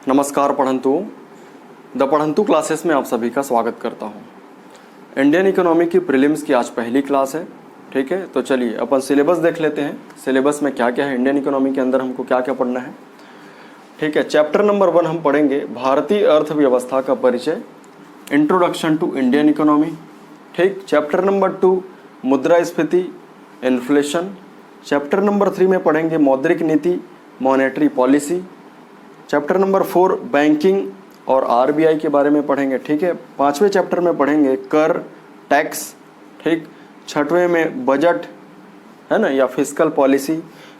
नमस्कार पढ़ंतुओं, the पढ़ंतु classes में आप सभी का स्वागत करता हूं। इंडियन इकोनॉमी की प्रीलिम्स की आज पहली क्लास है। ठीक है, तो चलिए अपन सिलेबस देख लेते हैं। सिलेबस में क्या क्या है, इंडियन इकोनॉमी के अंदर हमको क्या क्या पढ़ना है। ठीक है, चैप्टर नंबर 1 हम पढ़ेंगे भारतीय अर्थव्यवस्था का परिचय, इंट्रोडक्शन टू इंडियन इकोनॉमी। ठीक, चैप्टर नंबर 2 मुद्रास्फीति, इन्फ्लेशन। चैप्टर नंबर 3 में पढ़ेंगे मौद्रिक नीति, monetary policy. Chapter number 4 banking और आरबीआई के बारे में पढ़ेंगे। ठीक है, 5वें चैप्टर में पढ़ेंगे कर, टैक्स। ठीक, 6वें में बजट है ना, या फिस्कल पॉलिसी।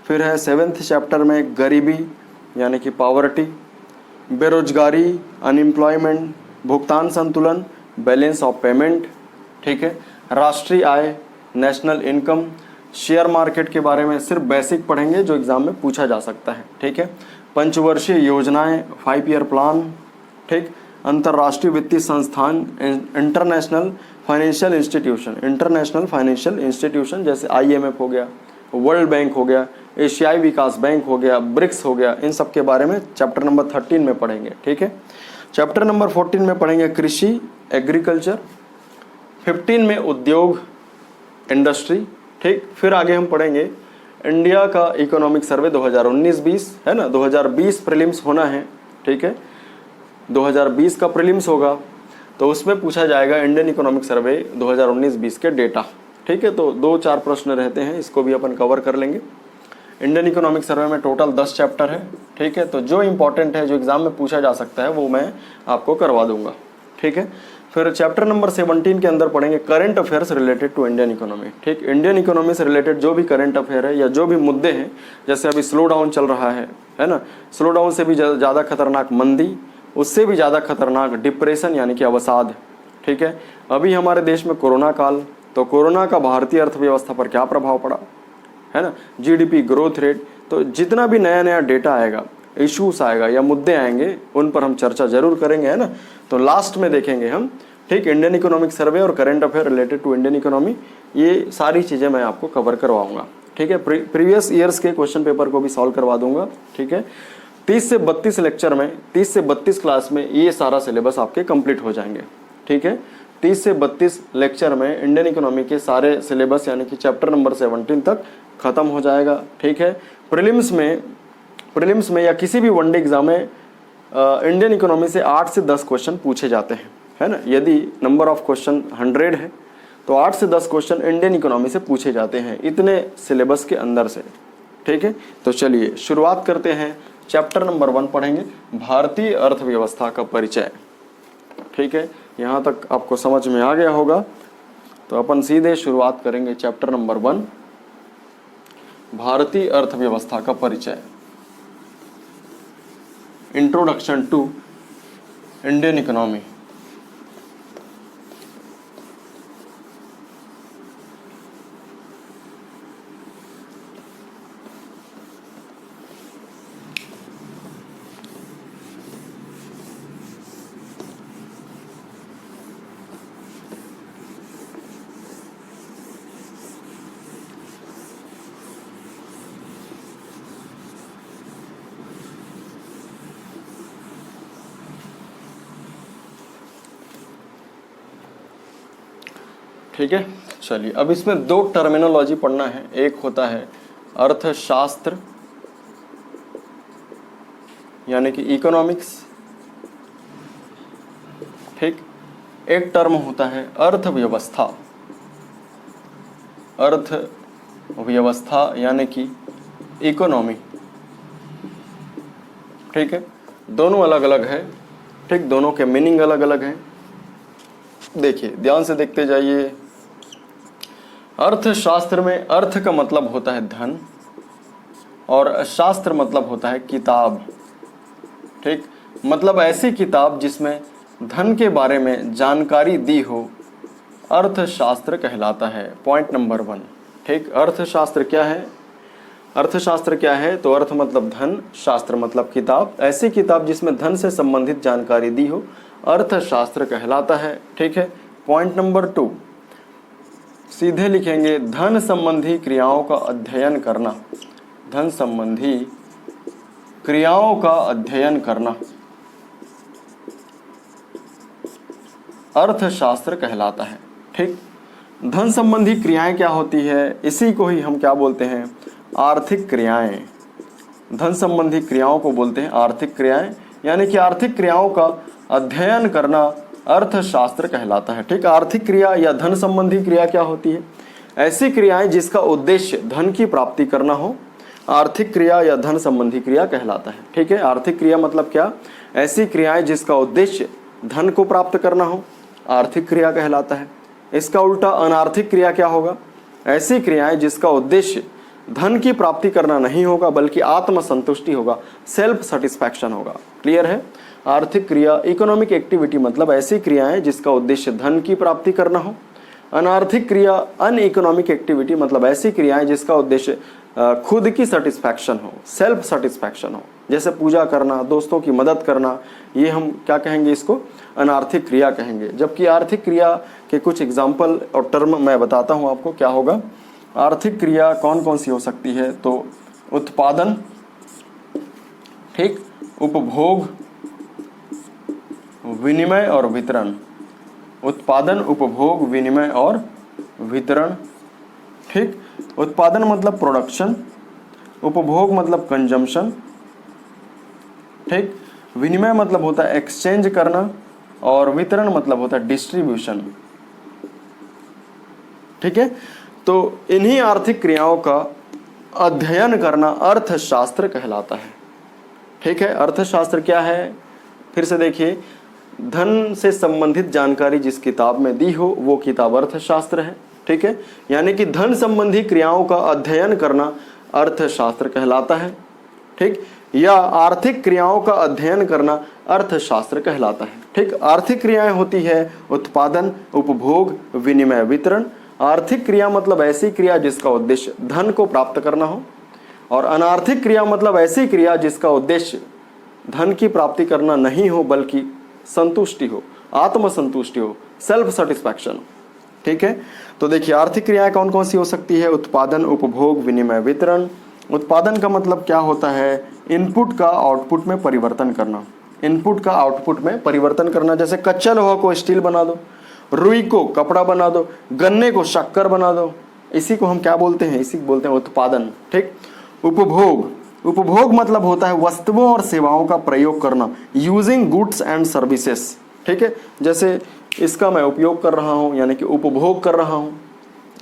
फिर है 7th चैप्टर में गरीबी यानी कि पॉवर्टी, बेरोजगारी, अनएम्प्लॉयमेंट, भुगतान संतुलन, बैलेंस ऑफ पेमेंट। ठीक है, राष्ट्रीय आय, नेशनल इनकम, शेयर मार्केट के बारे में सिर्फ बेसिक पढ़ेंगे जो एग्जाम में पूछा जा सकता है। ठीक है, पंचवर्षीय योजनाएं, 5 ईयर प्लान। ठीक, अंतर्राष्ट्रीय वित्तीय संस्थान, इंटरनेशनल फाइनेंशियल इंस्टीट्यूशन जैसे IMF हो गया, वर्ल्ड बैंक हो गया, एशियाई विकास बैंक हो गया, ब्रिक्स हो गया, इन सब के बारे में चैप्टर नंबर 13 में पढ़ेंगे। ठीक है, चैप्टर नंबर 14 में पढ़ेंगे कृषि, एग्रीकल्चर। 15 में उद्योग, इंडस्ट्री। ठीक, फिर आगे हम पढ़ेंगे इंडिया का इकोनॉमिक सर्वे 2019-20 है ना, 2020 प्रीलिम्स होना है। ठीक है, 2020 का प्रीलिम्स होगा तो उसमें पूछा जाएगा इंडियन इकोनॉमिक सर्वे 2019-20 के डेटा। ठीक है, तो 2-4 प्रश्न रहते हैं, इसको भी अपन कवर कर लेंगे। इंडियन इकोनॉमिक सर्वे में टोटल 10 चैप्टर है। ठीक है, तो जो इंपॉर्टेंट है, जो एग्जाम में पूछा जा सकता है, वो मैं आपको करवा दूंगा। ठीक है, फिर चैप्टर नंबर 17 के अंदर पढ़ेंगे current affairs related to Indian economy. ठीक, इंडियन इकोनॉमी से रिलेटेड जो भी करंट अफेयर है या जो भी मुद्दे हैं, जैसे अभी स्लो डाउन चल रहा है ना, स्लो डाउन से भी ज़्यादा खतरनाक मंदी, उससे भी ज़्यादा खतरनाक डिप्रेशन यानी कि अवसाद। ठीक है, अभी हमारे देश में कोरोना काल, तो कोरोना का भारतीय अर्थव्यवस्था पर क्या प्रभाव पड़ा है ना, GDP ग्रोथ रेट। तो जितना भी नया नया डेटा आएगा, इश्यूज आएगा या मुद्दे आएंगे, उन पर हम चर्चा जरूर करेंगे, है ना। तो लास्ट में देखेंगे हम। ठीक, इंडियन इकोनॉमिक सर्वे और current affair related to Indian economy, ये सारी चीज़ें मैं आपको कवर करवाऊंगा। ठीक है, प्रीवियस ईयर्स के क्वेश्चन पेपर को भी सॉल्व करवा दूंगा। ठीक है, 30 से 32 लेक्चर में, 30 से 32 क्लास में ये सारा सिलेबस आपके कंप्लीट हो जाएंगे। ठीक है, 30 से 32 लेक्चर में इंडियन इकोनॉमी के सारे सिलेबस यानी कि चैप्टर नंबर 17 तक खत्म हो जाएगा। ठीक है, प्रीलिम्स में या किसी भी वनडे एग्जाम में इंडियन इकोनॉमी से 8 से 10 क्वेश्चन पूछे जाते हैं, है ना। यदि नंबर ऑफ क्वेश्चन 100 है तो 8 से 10 क्वेश्चन इंडियन इकोनॉमी से पूछे जाते हैं, इतने सिलेबस के अंदर से। ठीक है, तो चलिए शुरुआत करते हैं। चैप्टर नंबर 1 पढ़ेंगे भारतीय अर्थव्यवस्था का परिचय। ठीक है, यहाँ तक आपको समझ में आ गया होगा, तो अपन सीधे शुरुआत करेंगे चैप्टर नंबर 1 भारतीय अर्थव्यवस्था का परिचय, इंट्रोडक्शन टू इंडियन इकोनॉमी। ठीक है, चलिए अब इसमें 2 टर्मिनोलॉजी पढ़ना है। एक होता है अर्थशास्त्र यानी कि इकोनॉमिक्स। ठीक, एक टर्म होता है अर्थव्यवस्था, अर्थव्यवस्था यानी कि इकोनॉमी। ठीक है, दोनों अलग अलग है। ठीक, दोनों के मीनिंग अलग अलग हैं। देखिए, ध्यान से देखते जाइए। अर्थशास्त्र में अर्थ का मतलब होता है धन और शास्त्र मतलब होता है किताब। ठीक, मतलब ऐसी किताब जिसमें धन के बारे में जानकारी दी हो, अर्थशास्त्र कहलाता है। Point number 1। ठीक, अर्थशास्त्र क्या है? अर्थशास्त्र क्या है? तो अर्थ मतलब धन, शास्त्र मतलब किताब। ऐसी किताब जिसमें धन से संबंधित जानकारी दी हो, अर्थशास्त्र कहलाता है। ठीक है, पॉइंट नंबर 2 सीधे लिखेंगे, धन संबंधी क्रियाओं का अध्ययन करना। धन संबंधी क्रियाओं का अध्ययन करना। अर्थशास्त्र कहलाता है। ठीक, धन संबंधी क्रियाएं क्या होती है, इसी को ही हम क्या बोलते हैं, आर्थिक क्रियाएं। धन संबंधी क्रियाओं को बोलते हैं आर्थिक क्रियाएं, यानी कि आर्थिक क्रियाओं का अध्ययन करना अर्थशास्त्र कहलाता है। ठीक, आर्थिक क्रिया या धन संबंधी क्रिया क्या होती है, ऐसी क्रियाएं जिसका उद्देश्य धन की प्राप्ति करना हो, आर्थिक क्रिया या धन संबंधी क्रिया कहलाता है। ठीक है, आर्थिक क्रिया मतलब क्या, ऐसी क्रियाएं जिसका उद्देश्य धन को प्राप्त करना हो, आर्थिक क्रिया कहलाता है। इसका उल्टा अनार्थिक क्रिया क्या होगा, ऐसी क्रियाएं जिसका उद्देश्य धन की प्राप्ति करना नहीं होगा बल्कि आत्म संतुष्टि होगा, सेल्फ सेटिस्फैक्शन होगा। क्लियर है। आर्थिक क्रिया इकोनॉमिक एक्टिविटी मतलब ऐसी क्रियाएं जिसका उद्देश्य धन की प्राप्ति करना हो। अनार्थिक क्रिया अन इकोनॉमिक एक्टिविटी मतलब ऐसी क्रियाएं जिसका उद्देश्य खुद की सेटिस्फैक्शन हो, सेल्फ सेटिस्फैक्शन हो, जैसे पूजा करना, दोस्तों की मदद करना, ये हम क्या कहेंगे, इसको अनार्थिक क्रिया कहेंगे। जबकि आर्थिक क्रिया के कुछ एग्जाम्पल और टर्म मैं बताता हूँ आपको क्या होगा। आर्थिक क्रिया कौन कौन सी हो सकती है, तो उत्पादन, ठीक, उपभोग, विनिमय और वितरण। उत्पादन, उपभोग, विनिमय और वितरण। ठीक, उत्पादन मतलब प्रोडक्शन, उपभोग मतलब कंजम्पशन, ठीक, विनिमय मतलब होता है एक्सचेंज करना, और वितरण मतलब होता है डिस्ट्रीब्यूशन। ठीक है, तो इन्हीं आर्थिक क्रियाओं का अध्ययन करना अर्थशास्त्र कहलाता है। ठीक है, अर्थशास्त्र क्या है, फिर से देखिए, धन से संबंधित जानकारी जिस किताब में दी हो वो किताब अर्थशास्त्र है। ठीक है, यानी कि धन संबंधी क्रियाओं का अध्ययन करना अर्थशास्त्र कहलाता है। ठीक, या आर्थिक क्रियाओं का अध्ययन करना अर्थशास्त्र कहलाता है। ठीक, आर्थिक क्रियाएं होती है उत्पादन, उपभोग, विनिमय, वितरण। आर्थिक क्रिया मतलब ऐसी क्रिया जिसका उद्देश्य धन को प्राप्त करना हो, और अनार्थिक क्रिया मतलब ऐसी क्रिया जिसका उद्देश्य धन की प्राप्ति करना नहीं हो बल्कि संतुष्टि हो, आत्मसंतुष्टि हो, सेल्फ सेटिस्फैक्शन। ठीक है, तो देखिए आर्थिक क्रियाएं कौन कौन सी हो सकती है, उत्पादन, उपभोग, विनिमय, वितरण। उत्पादन का मतलब क्या होता है, इनपुट का आउटपुट में परिवर्तन करना। इनपुट का आउटपुट में परिवर्तन करना, जैसे कच्चा लोहा को स्टील बना दो, रुई को कपड़ा बना दो, गन्ने को शक्कर बना दो, इसी को हम क्या बोलते हैं, इसी को बोलते हैं उत्पादन। ठीक, उपभोग, उपभोग मतलब होता है वस्तुओं और सेवाओं का प्रयोग करना, यूजिंग गुड्स एंड सर्विसेज। ठीक है, जैसे इसका मैं उपयोग कर रहा हूँ, यानी कि उपभोग कर रहा हूँ,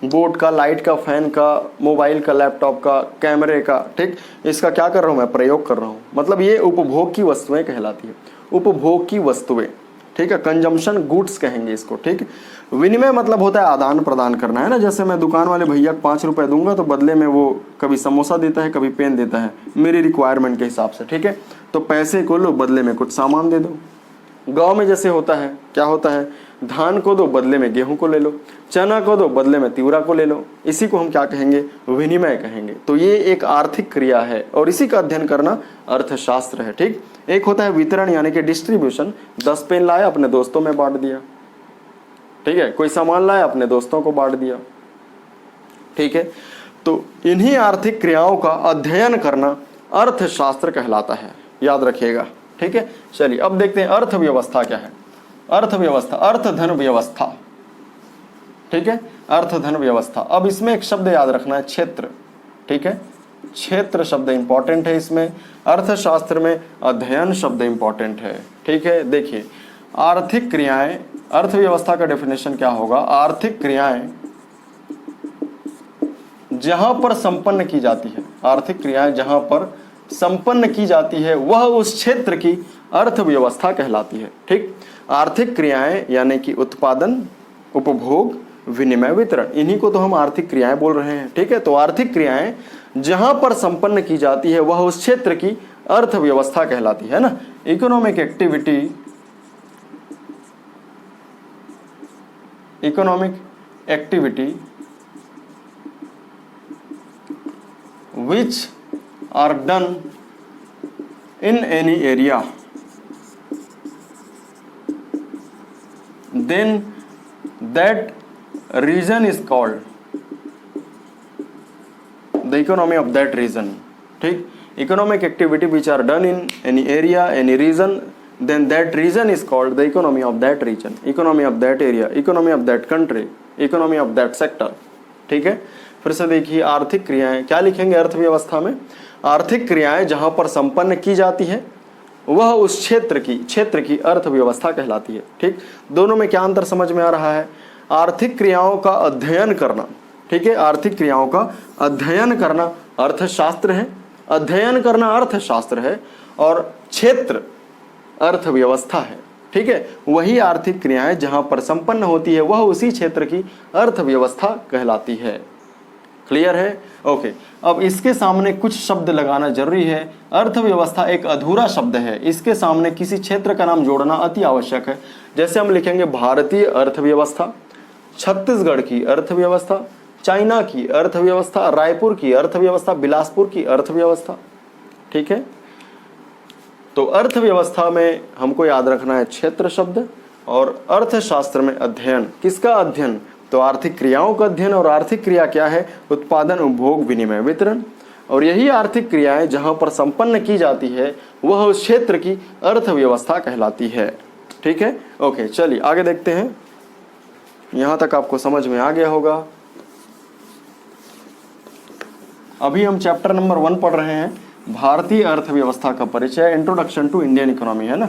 बोट का, लाइट का, फैन का, मोबाइल का, लैपटॉप का, कैमरे का। ठीक, इसका क्या कर रहा हूँ मैं, प्रयोग कर रहा हूँ, मतलब ये उपभोग की वस्तुएं कहलाती है, उपभोग की वस्तुएं। ठीक है, कंजम्पशन गुड्स कहेंगे इसको। ठीक, विनिमय मतलब होता है आदान प्रदान करना, है ना, जैसे मैं दुकान वाले भैया को 5 रुपए दूंगा तो बदले में वो कभी समोसा देता है, कभी पेन देता है, मेरी रिक्वायरमेंट के हिसाब से। ठीक है, तो पैसे को लो, बदले में कुछ सामान दे दो। गांव में जैसे होता है, क्या होता है, धान को दो, बदले में गेहूं को ले लो, चना को दो, बदले में तिवरा को ले लो, इसी को हम क्या कहेंगे, विनिमय कहेंगे। तो ये एक आर्थिक क्रिया है और इसी का अध्ययन करना अर्थशास्त्र है। ठीक, एक होता है वितरण यानी कि डिस्ट्रीब्यूशन, 10 पेन लाया अपने दोस्तों में बांट दिया। ठीक है, कोई सामान लाया अपने दोस्तों को बांट दिया। ठीक है, तो इन्हीं आर्थिक क्रियाओं का अध्ययन करना अर्थशास्त्र कहलाता है, याद रखिएगा। ठीक है, चलिए अब देखते हैं अर्थव्यवस्था क्या है। अर्थव्यवस्था, अर्थ धन व्यवस्था। ठीक है, अर्थ धन व्यवस्था। अब इसमें एक शब्द याद रखना है, क्षेत्र। ठीक है, क्षेत्र शब्द इंपॉर्टेंट है इसमें, अर्थशास्त्र में अध्ययन शब्द इंपॉर्टेंट है। ठीक है, देखिए आर्थिक क्रियाएं, अर्थव्यवस्था का डेफिनेशन क्या होगा, आर्थिक क्रियाएं जहां पर संपन्न की जाती है, आर्थिक क्रियाएं जहां पर संपन्न की जाती है वह उस क्षेत्र की अर्थव्यवस्था कहलाती है। ठीक, आर्थिक क्रियाएं यानी कि उत्पादन, उपभोग, विनिमय, वितरण, इन्हीं को तो हम आर्थिक क्रियाएं बोल रहे हैं। ठीक है, तो आर्थिक क्रियाएं जहां पर संपन्न की जाती है वह उस क्षेत्र की अर्थव्यवस्था कहलाती है ना। Economic activity, economic activity which are done in any area, then that region is called the economy of that region. ठीक, economic activity which are done in any area, any region, then that region is called the economy of that region, economy of that area, economy of that country, economy of that sector। ठीक है, फिर से देखिए आर्थिक क्रियाएं, क्या लिखेंगे अर्थव्यवस्था में? आर्थिक क्रियाएं जहां पर संपन्न की जाती है वह उस क्षेत्र की अर्थव्यवस्था कहलाती है। ठीक, दोनों में क्या अंतर समझ में आ रहा है? आर्थिक क्रियाओं का अध्ययन करना, ठीक है, आर्थिक क्रियाओं का अध्ययन करना अर्थशास्त्र है, अध्ययन करना अर्थशास्त्र है, और क्षेत्र अर्थव्यवस्था है। ठीक है, वही आर्थिक क्रियाएं जहां पर संपन्न होती है वह उसी क्षेत्र की अर्थव्यवस्था कहलाती है। क्लियर है? ओके, अब इसके सामने कुछ शब्द लगाना जरूरी है। अर्थव्यवस्था एक अधूरा शब्द है, इसके सामने किसी क्षेत्र का नाम जोड़ना अति आवश्यक है। जैसे हम लिखेंगे भारतीय अर्थव्यवस्था, छत्तीसगढ़ की अर्थव्यवस्था, चाइना की अर्थव्यवस्था, रायपुर की अर्थव्यवस्था, बिलासपुर की अर्थव्यवस्था। ठीक है, तो अर्थव्यवस्था में हमको याद रखना है क्षेत्र शब्द, और अर्थशास्त्र में अध्ययन, किसका अध्ययन? तो आर्थिक क्रियाओं का अध्ययन, और आर्थिक क्रिया क्या है? उत्पादन, उपभोग, विनिमय, वितरण। और यही आर्थिक क्रियाएं जहां पर संपन्न की जाती है वह उस क्षेत्र की अर्थव्यवस्था कहलाती है। ठीक है, ओके, चलिए आगे देखते हैं। यहां तक आपको समझ में आ गया होगा। अभी हम चैप्टर नंबर 1 पढ़ रहे हैं, भारतीय अर्थव्यवस्था का परिचय, इंट्रोडक्शन टू इंडियन इकोनॉमी, है ना।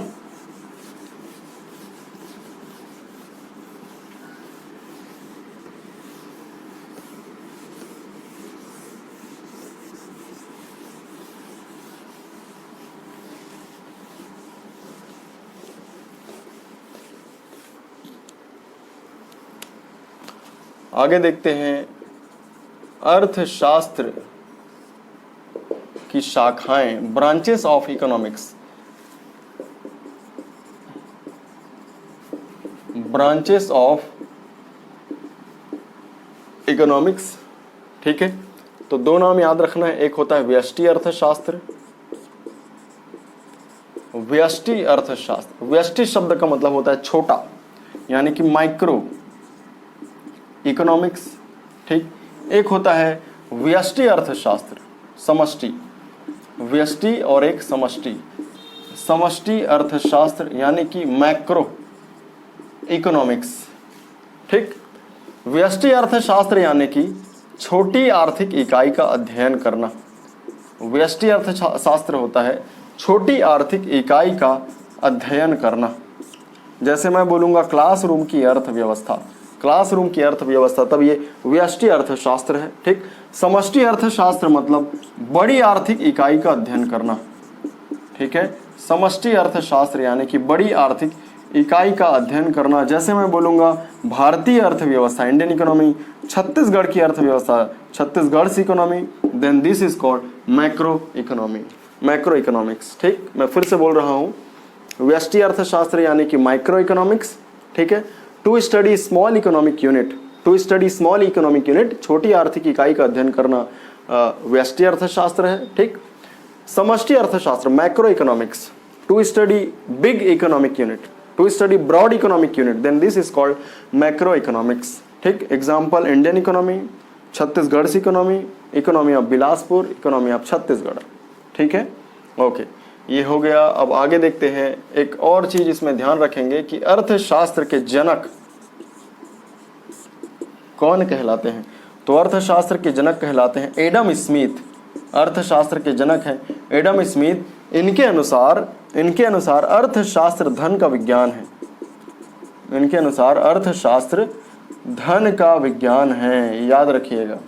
आगे देखते हैं, अर्थशास्त्र की शाखाएं, branches of economics, branches of economics. ठीक है, तो दो नाम याद रखना है, एक होता है व्यष्टि अर्थशास्त्र, व्यष्टि अर्थशास्त्र। व्यष्टि शब्द का मतलब होता है छोटा, यानी कि माइक्रो इकोनॉमिक्स। ठीक, एक होता है व्यष्टि अर्थशास्त्र, समष्टि, व्यष्टि और एक समष्टि, समष्टि अर्थशास्त्र यानी कि मैक्रो इकोनॉमिक्स। ठीक, व्यष्टि अर्थशास्त्र यानी कि छोटी आर्थिक इकाई का अध्ययन करना। व्यष्टि अर्थशास्त्र होता है छोटी आर्थिक इकाई का अध्ययन करना। जैसे मैं बोलूंगा क्लासरूम की अर्थव्यवस्था, क्लासरूम की अर्थव्यवस्था, तब ये व्यष्टि अर्थशास्त्र है। ठीक, समष्टि अर्थशास्त्र मतलब बड़ी आर्थिक इकाई का अध्ययन करना। ठीक है, समष्टि अर्थशास्त्र यानी कि बड़ी आर्थिक इकाई का अध्ययन करना। जैसे मैं बोलूंगा भारतीय अर्थव्यवस्था, इंडियन इकोनॉमी, छत्तीसगढ़ की अर्थव्यवस्था, Chhattisgarh economy, then this is called macro economy, macro economics. ठीक, मैं फिर से बोल रहा हूँ, व्यष्टि अर्थशास्त्र यानी कि माइक्रो इकोनॉमिक्स। ठीक है, to study small economic unit, to study small economic unit, छोटी आर्थिक इकाई का अध्ययन करना व्यष्टि अर्थशास्त्र है। ठीक, समष्टि अर्थशास्त्र macroeconomics, to study big economic unit, to study broad economic unit, then this is called macro economics. ठीक, example Indian economy, Chhattisgarh economy, economy of Bilaspur, economy of Chhattisgarh. ठीक है, ओके, ये हो गया। अब आगे देखते हैं, एक और चीज इसमें ध्यान रखेंगे कि अर्थशास्त्र के जनक कौन कहलाते हैं। तो अर्थशास्त्र के जनक कहलाते हैं एडम स्मिथ, अर्थशास्त्र के जनक हैं एडम स्मिथ। इनके अनुसार अर्थशास्त्र धन का विज्ञान है, इनके अनुसार अर्थशास्त्र धन का विज्ञान है, याद रखिएगा।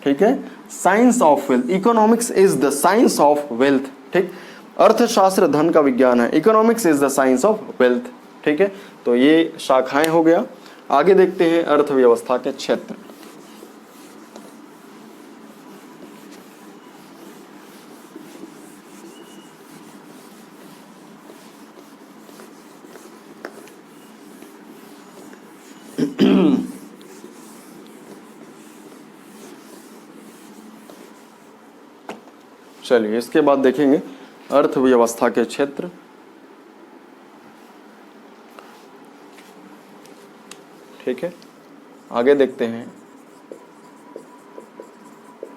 ठीक है, science of wealth, economics is the science of wealth. ठीक, अर्थशास्त्र धन का विज्ञान है, economics is the science of wealth. ठीक है, तो ये शाखाएं हो गया। आगे देखते हैं अर्थव्यवस्था के क्षेत्र। चलिए इसके बाद देखेंगे अर्थव्यवस्था के क्षेत्र। ठीक है, आगे देखते हैं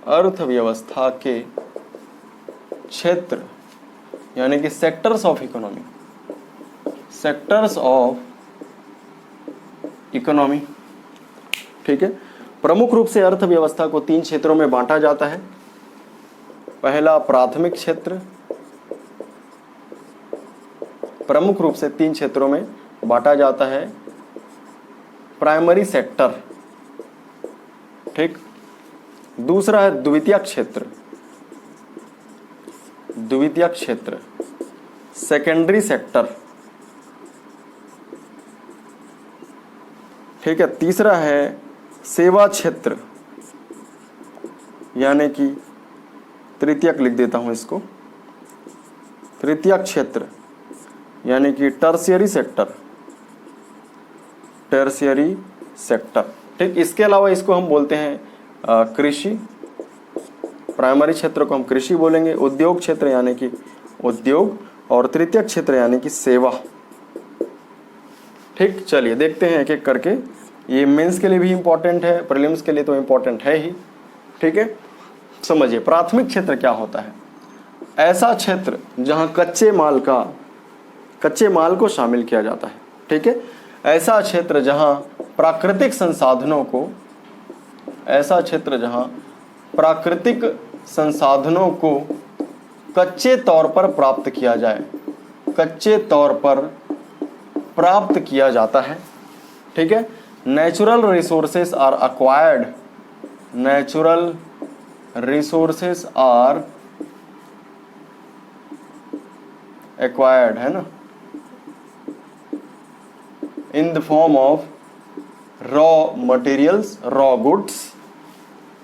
अर्थव्यवस्था के क्षेत्र यानी कि sectors of economy, sectors of economy, ठीक है। प्रमुख रूप से अर्थव्यवस्था को 3 क्षेत्रों में बांटा जाता है। पहला प्राथमिक क्षेत्र, प्रमुख रूप से 3 क्षेत्रों में बांटा जाता है। प्राइमरी सेक्टर, ठीक। दूसरा है द्वितीयक क्षेत्र, द्वितीयक क्षेत्र, सेकेंडरी सेक्टर, ठीक है। तीसरा है सेवा क्षेत्र, यानी कि तृतीयक लिख देता हूं इसको, तृतीयक क्षेत्र यानी कि टर्शियरी सेक्टर, टर्शियरी सेक्टर, ठीक। इसके अलावा इसको हम बोलते हैं कृषि, प्राइमरी क्षेत्र को हम कृषि बोलेंगे, उद्योग क्षेत्र यानी कि उद्योग, और तृतीयक क्षेत्र यानी कि सेवा, ठीक। चलिए देखते हैं एक एक करके। ये मेंस के लिए भी इंपॉर्टेंट है, प्रीलिम्स के लिए तो इंपॉर्टेंट है ही, ठीक है। समझिए प्राथमिक क्षेत्र क्या होता है। ऐसा क्षेत्र जहां कच्चे माल को शामिल किया जाता है, ठीक है। ऐसा क्षेत्र जहां प्राकृतिक संसाधनों को, ऐसा क्षेत्र जहां प्राकृतिक संसाधनों को कच्चे तौर पर प्राप्त किया जाए, कच्चे तौर पर प्राप्त किया जाता है, ठीक है। Natural resources are acquired, natural resources are acquired, है ना, in the form of raw materials, raw goods,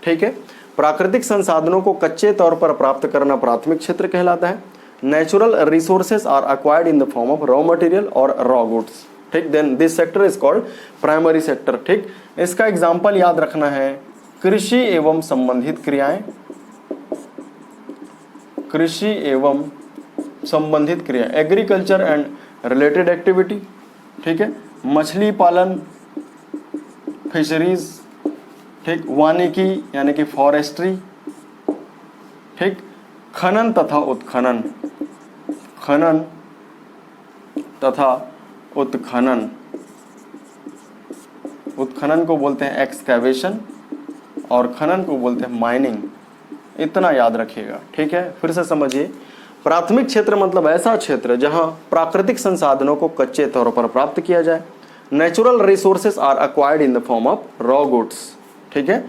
ठीक है। प्राकृतिक संसाधनों को कच्चे तौर पर प्राप्त करना प्राथमिक क्षेत्र कहलाता है। Natural resources are acquired in the form of raw material और रॉ गुड्स, ठीक। Then this sector is called primary sector, ठीक। इसका एग्जाम्पल याद रखना है, कृषि एवं संबंधित क्रियाएं, कृषि एवं संबंधित क्रिया, एग्रीकल्चर एंड रिलेटेड एक्टिविटी, ठीक है। मछली पालन, फिशरीज, ठीक। वानिकी यानी कि फॉरेस्ट्री, ठीक। खनन तथा उत्खनन, खनन तथा उत्खनन, उत्खनन को बोलते हैं एक्सकैवेशन और खनन को बोलते हैं माइनिंग, इतना याद रखिएगा, ठीक है। फिर से समझिए, प्राथमिक क्षेत्र मतलब ऐसा क्षेत्र जहां प्राकृतिक संसाधनों को कच्चे तौर पर प्राप्त किया जाए। Natural resources are acquired in the form of raw goods, ठीक है।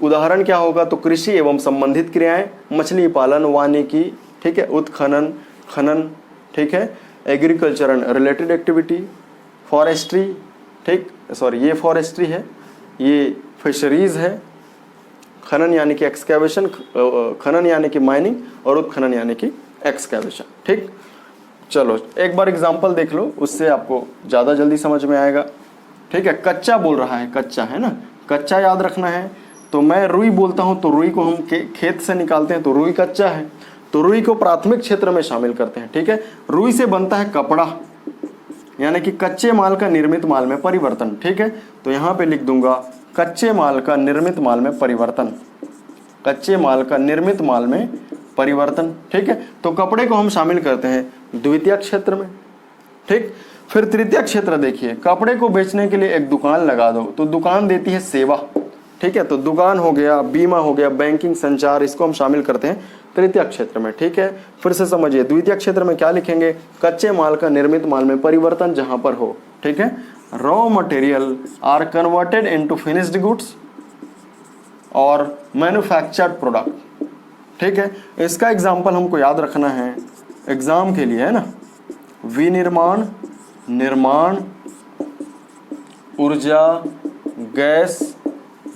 उदाहरण क्या होगा, तो कृषि एवं संबंधित क्रियाएं, मछली पालन, वानिकी, ठीक है, उत्खनन, खनन, ठीक है, agriculture and related activity, forestry, ठीक, सॉरी ये फॉरेस्ट्री है, ये फिशरीज है, खनन यानी कि एक्सकैवेशन, खनन यानी कि माइनिंग, और उत्खनन यानी कि एक्सकैवेशन, ठीक। चलो एक बार एग्जांपल देख लो, उससे आपको ज़्यादा जल्दी समझ में आएगा, ठीक है। कच्चा बोल रहा है, कच्चा है ना, कच्चा याद रखना है। तो मैं रुई बोलता हूँ तो रुई को हम खेत से निकालते हैं तो रुई कच्चा है, तो रुई को प्राथमिक क्षेत्र में शामिल करते हैं, ठीक है। रुई से बनता है कपड़ा, यानी कि कच्चे माल का निर्मित माल में परिवर्तन, ठीक है। तो यहाँ पे लिख दूंगा कच्चे माल का निर्मित माल में परिवर्तन, कच्चे माल का निर्मित माल में परिवर्तन, ठीक है। तो कपड़े को हम शामिल करते हैं द्वितीय क्षेत्र में, ठीक। फिर तृतीय क्षेत्र देखिए, कपड़े को बेचने के लिए एक दुकान लगा दो, तो दुकान देती है सेवा, ठीक है। तो दुकान हो गया, बीमा हो गया, बैंकिंग, संचार, इसको हम शामिल करते हैं तृतीय क्षेत्र में, ठीक है। फिर से समझिए, द्वितीय क्षेत्र में क्या लिखेंगे, कच्चे माल का निर्मित माल में परिवर्तन जहां पर हो, ठीक है। Raw material are converted into finished goods और मैन्युफैक्चर्ड प्रोडक्ट, ठीक है। इसका एग्जाम्पल हमको याद रखना है एग्जाम के लिए, है ना, विनिर्माण, निर्माण, ऊर्जा, गैस,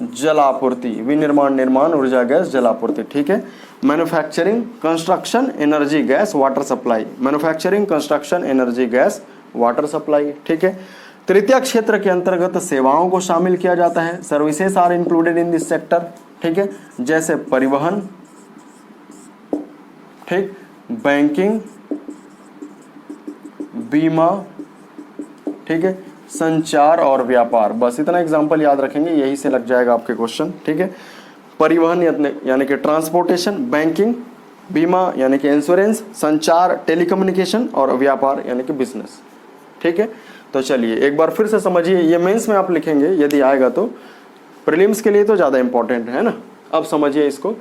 जलापूर्ति, विनिर्माण, निर्माण, ऊर्जा, गैस, जलापूर्ति, ठीक है। Manufacturing, construction, energy, gas, water supply, manufacturing, construction, energy, gas, water supply, ठीक है। तृतीय क्षेत्र के अंतर्गत सेवाओं को शामिल किया जाता है, services are included in this sector, ठीक है, जैसे परिवहन, ठीक, बैंकिंग, बीमा, ठीक है, संचार और व्यापार। बस इतना एग्जांपल याद रखेंगे, यही से लग जाएगा आपके क्वेश्चन, ठीक है। परिवहन यानी कि ट्रांसपोर्टेशन, बैंकिंग, बीमा यानी कि इंश्योरेंस, संचार टेलीकम्युनिकेशन, और व्यापार यानी कि बिजनेस। ठीक है, तो चलिए एक बार फिर से समझिए, ये मेंस में आप लिखेंगे यदि आएगा तो, प्रीलिम्स के लिए तो ज़्यादा इंपॉर्टेंट है ना। अब समझिए इसको,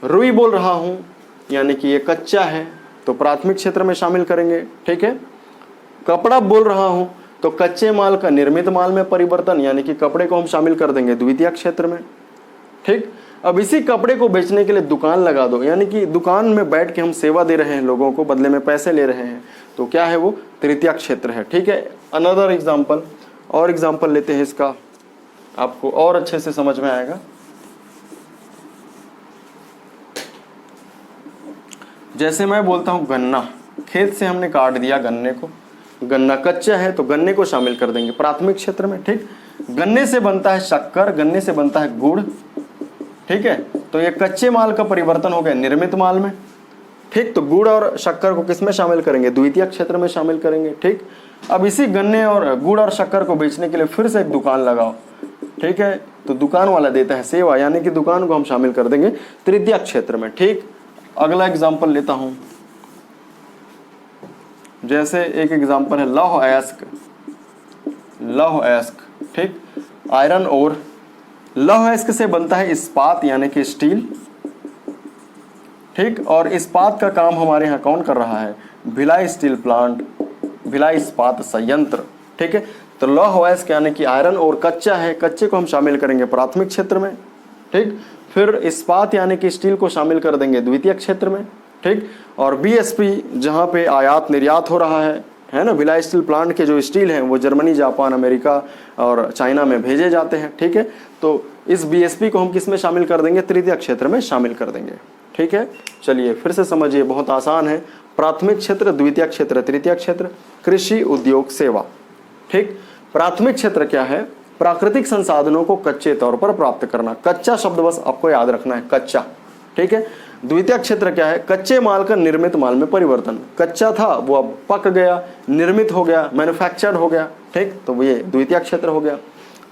रुई बोल रहा हूँ यानी कि ये कच्चा है तो प्राथमिक क्षेत्र में शामिल करेंगे। ठीक है, कपड़ा बोल रहा हूँ तो कच्चे माल का निर्मित माल में परिवर्तन यानी कि कपड़े को हम शामिल कर देंगे द्वितीयक क्षेत्र में। ठीक, अब इसी कपड़े को बेचने के लिए दुकान लगा दो, यानी कि दुकान में बैठ के हम सेवा दे रहे हैं लोगों को, बदले में पैसे ले रहे हैं, तो क्या है वो तृतीयक क्षेत्र है। ठीक है, अनदर एग्जाम्पल, और एग्जाम्पल लेते हैं इसका, आपको और अच्छे से समझ में आएगा। जैसे मैं बोलता हूँ गन्ना, खेत से हमने काट दिया गन्ने को, गन्ना कच्चा है तो गन्ने को शामिल कर देंगे प्राथमिक क्षेत्र में। ठीक, गन्ने से बनता है शक्कर, गन्ने से बनता है गुड़। ठीक है, तो ये कच्चे माल का परिवर्तन हो गया निर्मित माल में। ठीक, तो गुड़ और शक्कर को किस में शामिल करेंगे, द्वितीयक क्षेत्र में शामिल करेंगे। ठीक, अब इसी गन्ने और गुड़ और शक्कर को बेचने के लिए फिर से एक दुकान लगाओ। ठीक है, तो दुकान वाला देता है सेवा, यानी कि दुकान को हम शामिल कर देंगे तृतीयक क्षेत्र में। ठीक, अगला एग्जाम्पल लेता हूं, जैसे एक एग्जाम्पल है लौह अयस्क, लौह अयस्क। ठीक, आयरन ओर, लौह अयस्क से बनता है इस्पात यानी कि स्टील। ठीक, और इस्पात का काम हमारे यहाँ कौन कर रहा है, भिलाई स्टील प्लांट, भिलाई इस्पात संयंत्र। ठीक है, तो लौह अयस्क यानी कि आयरन और कच्चा है, कच्चे को हम शामिल करेंगे प्राथमिक क्षेत्र में। ठीक, फिर इस्पात यानी कि स्टील को शामिल कर देंगे द्वितीयक क्षेत्र में। ठीक, और बीएसपी जहाँ पे आयात निर्यात हो रहा है ना, भिलाई स्टील प्लांट के जो स्टील हैं वो जर्मनी, जापान, अमेरिका और चाइना में भेजे जाते हैं। ठीक है, तो इस बीएसपी को हम किस में शामिल कर देंगे, तृतीयक क्षेत्र में शामिल कर देंगे। ठीक है, चलिए फिर से समझिए, बहुत आसान है, प्राथमिक क्षेत्र, द्वितीयक क्षेत्र, तृतीयक क्षेत्र, कृषि, उद्योग, सेवा। ठीक, प्राथमिक क्षेत्र क्या है, प्राकृतिक संसाधनों को कच्चे तौर पर प्राप्त करना, कच्चा शब्द बस आपको याद रखना है, कच्चा। ठीक है, द्वितीयक क्षेत्र क्या है, कच्चे माल का निर्मित माल में परिवर्तन, कच्चा था वो अब पक गया, निर्मित हो गया, मैन्युफैक्चर्ड हो गया। ठीक, तो ये द्वितीयक क्षेत्र हो गया।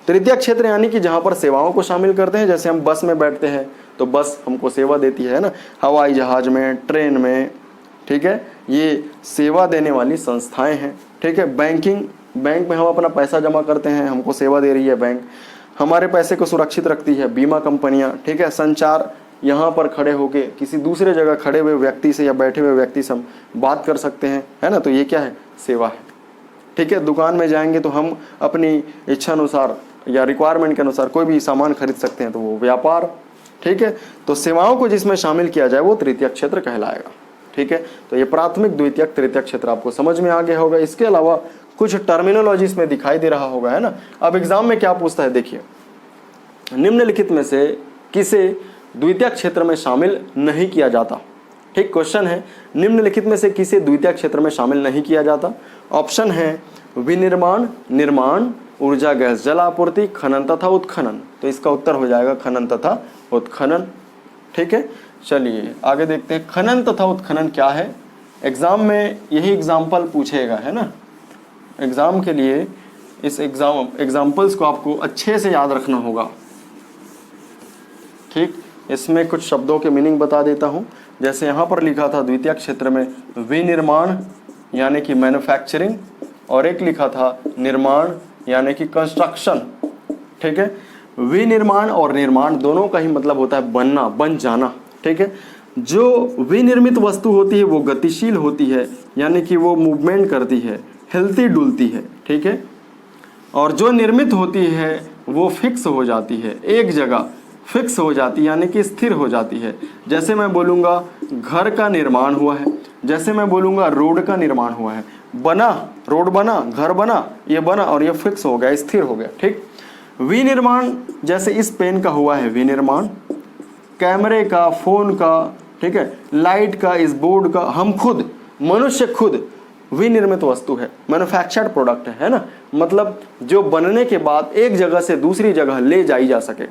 तृतीयक क्षेत्र यानी कि जहाँ पर सेवाओं को शामिल करते हैं, जैसे हम बस में बैठते हैं तो बस हमको सेवा देती है ना, हवाई जहाज में, ट्रेन में। ठीक है, ये सेवा देने वाली संस्थाएं हैं। ठीक है, बैंकिंग, बैंक में हम अपना पैसा जमा करते हैं, हमको सेवा दे रही है बैंक, हमारे पैसे को सुरक्षित रखती है बीमा कंपनियां। ठीक है, संचार, यहाँ पर खड़े होके किसी दूसरे जगह खड़े हुए व्यक्ति से या बैठे हुए व्यक्ति से हम बात कर सकते हैं, है ना, तो ये क्या है, सेवा है। ठीक है, दुकान में जाएंगे तो हम अपनी इच्छा अनुसार या रिक्वायरमेंट के अनुसार कोई भी सामान खरीद सकते हैं, तो वो व्यापार। ठीक है, तो सेवाओं को जिसमें शामिल किया जाए वो तृतीयक क्षेत्र कहलाएगा। ठीक है, तो ये प्राथमिक, द्वितीयक, तृतीयक क्षेत्र आपको समझ में आ गया होगा। इसके अलावा कुछ टर्मिनोलॉजी इसमें दिखाई दे रहा होगा, है ना। अब एग्जाम में क्या पूछता है, देखिए, निम्नलिखित में से किसे द्वितीयक क्षेत्र में शामिल नहीं किया जाता। ठीक, क्वेश्चन है, निम्नलिखित में से किसे द्वितीयक क्षेत्र में शामिल नहीं किया जाता। ऑप्शन है विनिर्माण, निर्माण, ऊर्जा गैस जल आपूर्ति, खनन तथा उत्खनन। तो इसका उत्तर हो जाएगा खनन तथा उत्खनन। ठीक है, चलिए आगे देखते हैं, खनन तथा उत्खनन क्या है। एग्जाम में यही एग्जाम्पल पूछेगा, है ना, एग्जाम के लिए इस एग्जाम्पल्स को आपको अच्छे से याद रखना होगा। ठीक, इसमें कुछ शब्दों के मीनिंग बता देता हूँ। जैसे यहाँ पर लिखा था द्वितीयक क्षेत्र में विनिर्माण यानी कि मैन्युफैक्चरिंग, और एक लिखा था निर्माण यानी कि कंस्ट्रक्शन। ठीक है, विनिर्माण और निर्माण दोनों का ही मतलब होता है बनना, बन जाना। ठीक है, जो विनिर्मित वस्तु होती है वो गतिशील होती है, यानी कि वो मूवमेंट करती है, हिलती डुलती है। ठीक है, और जो निर्मित होती है वो फिक्स हो जाती है, एक जगह फिक्स हो जाती है, यानी कि स्थिर हो जाती है। जैसे मैं बोलूँगा घर का निर्माण हुआ है, जैसे मैं बोलूँगा रोड का निर्माण हुआ है, बना, रोड बना, घर बना, ये बना और ये फिक्स हो गया, स्थिर हो गया। ठीक, विनिर्माण जैसे इस पेन का हुआ है विनिर्माण, कैमरे का, फोन का, ठीक है, लाइट का, इस बोर्ड का, हम खुद, मनुष्य खुद विनिर्मित वस्तु है, मैन्युफैक्चर्ड प्रोडक्ट है ना, मतलब जो बनने के बाद एक जगह से दूसरी जगह ले जाई जा सके,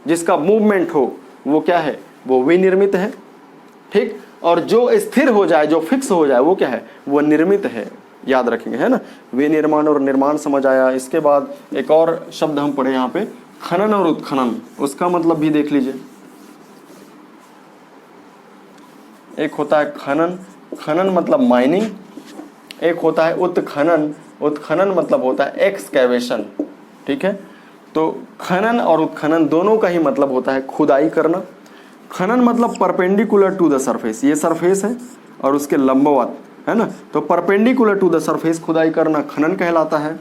जिसका मूवमेंट हो, वो क्या है, वो विनिर्मित है। ठीक, और जो स्थिर हो जाए, जो फिक्स हो जाए, वो क्या है, वो निर्मित है। याद रखेंगे, है ना, विनिर्माण और निर्माण समझ आया। इसके बाद एक और शब्द हम पढ़े यहाँ पे, खनन और उत्खनन, उसका मतलब भी देख लीजिए। एक होता है खनन, खनन मतलब माइनिंग, एक होता है उत्खनन, उत्खनन मतलब होता है एक्सकैवेशन, ठीक है। तो खनन और उत्खनन दोनों का ही मतलब होता है खुदाई करना। खनन मतलब परपेंडिकुलर टू द सरफेस, ये सरफेस है और उसके लंबवत, है ना, तो परपेंडिकुलर टू द सरफेस खुदाई करना खनन कहलाता है।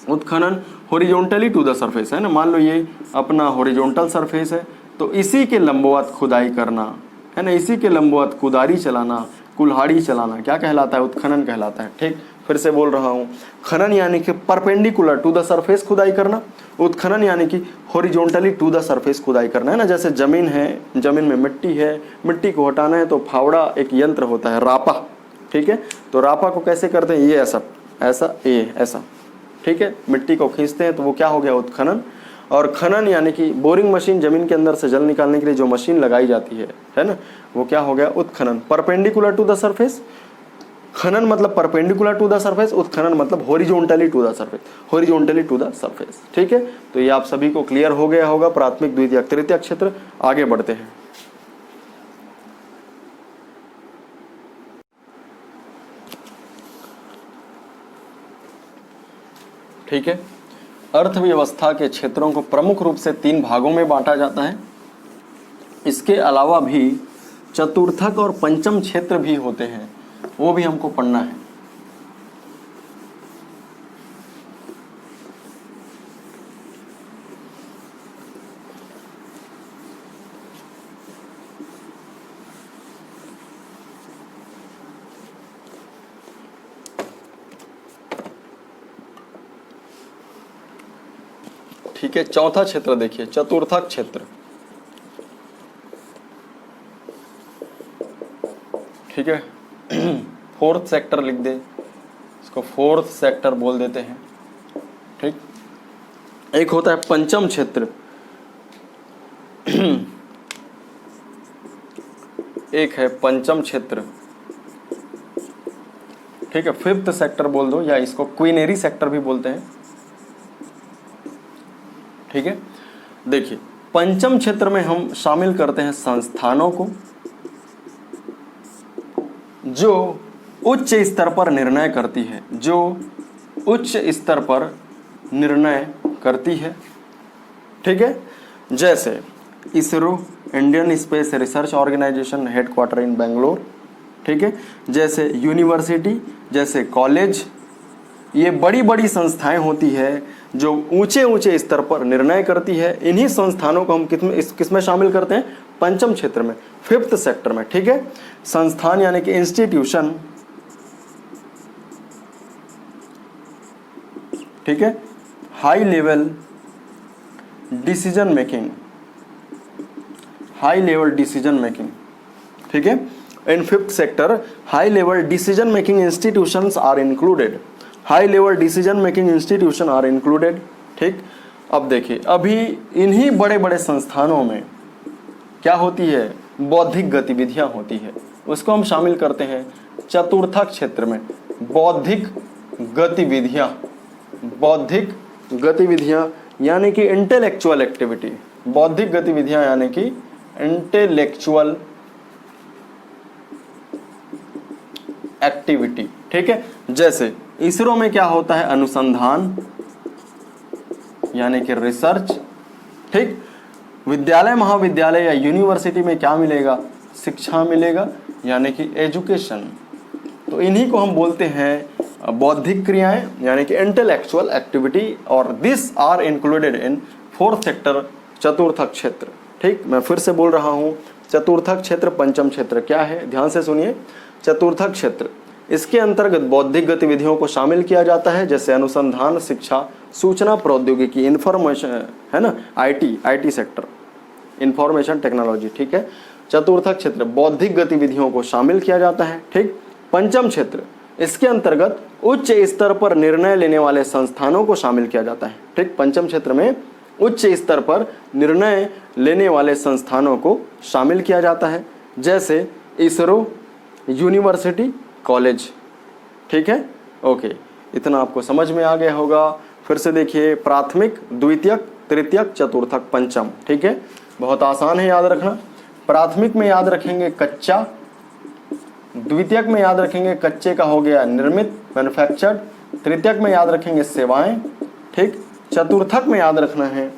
उत्खनन हॉरिजॉन्टली टू द सरफेस, है ना, मान लो ये अपना हॉरिजॉन्टल सरफेस है तो इसी के लंबवत खुदाई करना, है ना, इसी के लंबवत कुदारी चलाना, कुल्हाड़ी चलाना क्या कहलाता है, उत्खनन कहलाता है। ठीक, फिर से बोल रहा हूँ, खनन यानी कि परपेंडिकुलर टू द सरफेस खुदाई करना, उत्खनन यानी कि हॉरिजॉन्टली टू द सरफेस खुदाई करना, है ना। जैसे जमीन है, जमीन में मिट्टी है, मिट्टी को हटाना है तो फावड़ा एक यंत्र होता है रापा, ठीक है, तो रापा को कैसे करते हैं, ये ऐसा ऐसा, ये ऐसा, ठीक है, मिट्टी को खींचते हैं तो वो क्या हो गया, उत्खनन। और खनन यानी कि बोरिंग मशीन, जमीन के अंदर से जल निकालने के लिए जो मशीन लगाई जाती है ना, वो क्या हो गया, उत्खनन। परपेंडिकुलर टू द सरफेस, खनन मतलब परपेंडिकुलर टू द सरफेस, उत्खनन मतलब horizontally to the surface, horizontally to the surface, ठीक है। तो ये आप सभी को क्लियर हो गया होगा प्राथमिक, द्वितीयक, तृतीयक क्षेत्र। आगे बढ़ते हैं। ठीक है, अर्थव्यवस्था के क्षेत्रों को प्रमुख रूप से 3 भागों में बांटा जाता है। इसके अलावा भी चतुर्थक और पंचम क्षेत्र भी होते हैं, वो भी हमको पढ़ना है। ठीक है, चौथा क्षेत्र देखिए, चतुर्थक क्षेत्र। ठीक है, फोर्थ सेक्टर लिख दे, इसको फोर्थ सेक्टर बोल देते हैं। ठीक, एक होता है पंचम क्षेत्र, एक है पंचम क्षेत्र, ठीक है, फिफ्थ सेक्टर बोल दो, या इसको क्वीनरी सेक्टर भी बोलते हैं। ठीक है, देखिए पंचम क्षेत्र में हम शामिल करते हैं संस्थानों को जो उच्च स्तर पर निर्णय करती है, जो उच्च स्तर पर निर्णय करती है। ठीक है, जैसे ISRO, Indian space research organisation, headquarter in Bangalore. ठीक है, जैसे यूनिवर्सिटी, जैसे कॉलेज, ये बड़ी बड़ी संस्थाएं होती है जो ऊंचे ऊंचे स्तर पर निर्णय करती है। इन्हीं संस्थानों को हम किसमें शामिल करते हैं, पंचम क्षेत्र में, फिफ्थ सेक्टर में। ठीक है, संस्थान यानी कि इंस्टीट्यूशन, ठीक है, high level decision making, high level decision making. ठीक है, in fifth sector high level decision making institutions are included, high level decision making institution are included. ठीक, अब देखिए, अभी इन्हीं बड़े बड़े संस्थानों में क्या होती है, बौद्धिक गतिविधियां होती है, उसको हम शामिल करते हैं चतुर्थक क्षेत्र में। बौद्धिक गतिविधियां, बौद्धिक गतिविधियां यानी कि इंटेलेक्चुअल एक्टिविटी, बौद्धिक गतिविधियां यानी कि इंटेलेक्चुअल एक्टिविटी। ठीक है, जैसे इसरो में क्या होता है, अनुसंधान यानी कि रिसर्च। ठीक, विद्यालय, महाविद्यालय या यूनिवर्सिटी में क्या मिलेगा, शिक्षा मिलेगा यानी कि एजुकेशन। तो इन्हीं को हम बोलते हैं बौद्धिक क्रियाएं यानी कि इंटेलेक्चुअल एक्टिविटी, और this are included in fourth sector, चतुर्थक क्षेत्र। ठीक, मैं फिर से बोल रहा हूं, चतुर्थक क्षेत्र, पंचम क्षेत्र क्या है, ध्यान से सुनिए। चतुर्थक क्षेत्र, इसके अंतर्गत बौद्धिक गतिविधियों को शामिल किया जाता है, जैसे अनुसंधान, शिक्षा, सूचना प्रौद्योगिकी, इंफॉर्मेशन, है ना, आईटी सेक्टर, इंफॉर्मेशन टेक्नोलॉजी। ठीक है, चतुर्थक क्षेत्र बौद्धिक गतिविधियों को शामिल किया जाता है। ठीक, पंचम क्षेत्र, इसके अंतर्गत उच्च स्तर पर निर्णय लेने वाले संस्थानों को शामिल किया जाता है। ठीक, पंचम क्षेत्र में उच्च स्तर पर निर्णय लेने वाले संस्थानों को शामिल किया जाता है, जैसे इसरो, यूनिवर्सिटी, कॉलेज। ठीक है, ओके, इतना आपको समझ में आ गया होगा। फिर से देखिए, प्राथमिक, द्वितीयक, तृतीयक, चतुर्थक, पंचम। ठीक है, बहुत आसान है याद रखना। प्राथमिक में याद रखेंगे कच्चा, द्वितीयक में याद रखेंगे कच्चे का हो गया निर्मित, मैन्युफैक्चर्ड। तृतीयक में याद रखेंगे सेवाएं, ठीक। चतुर्थक में याद रखना है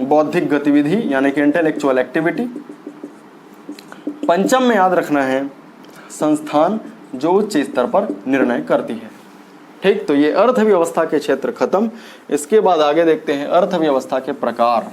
बौद्धिक गतिविधि यानी कि इंटेलेक्चुअल एक्टिविटी। पंचम में याद रखना है संस्थान जो उच्च स्तर पर निर्णय करती है, ठीक। तो ये अर्थव्यवस्था के क्षेत्र खत्म। इसके बाद आगे देखते हैं अर्थव्यवस्था के प्रकार।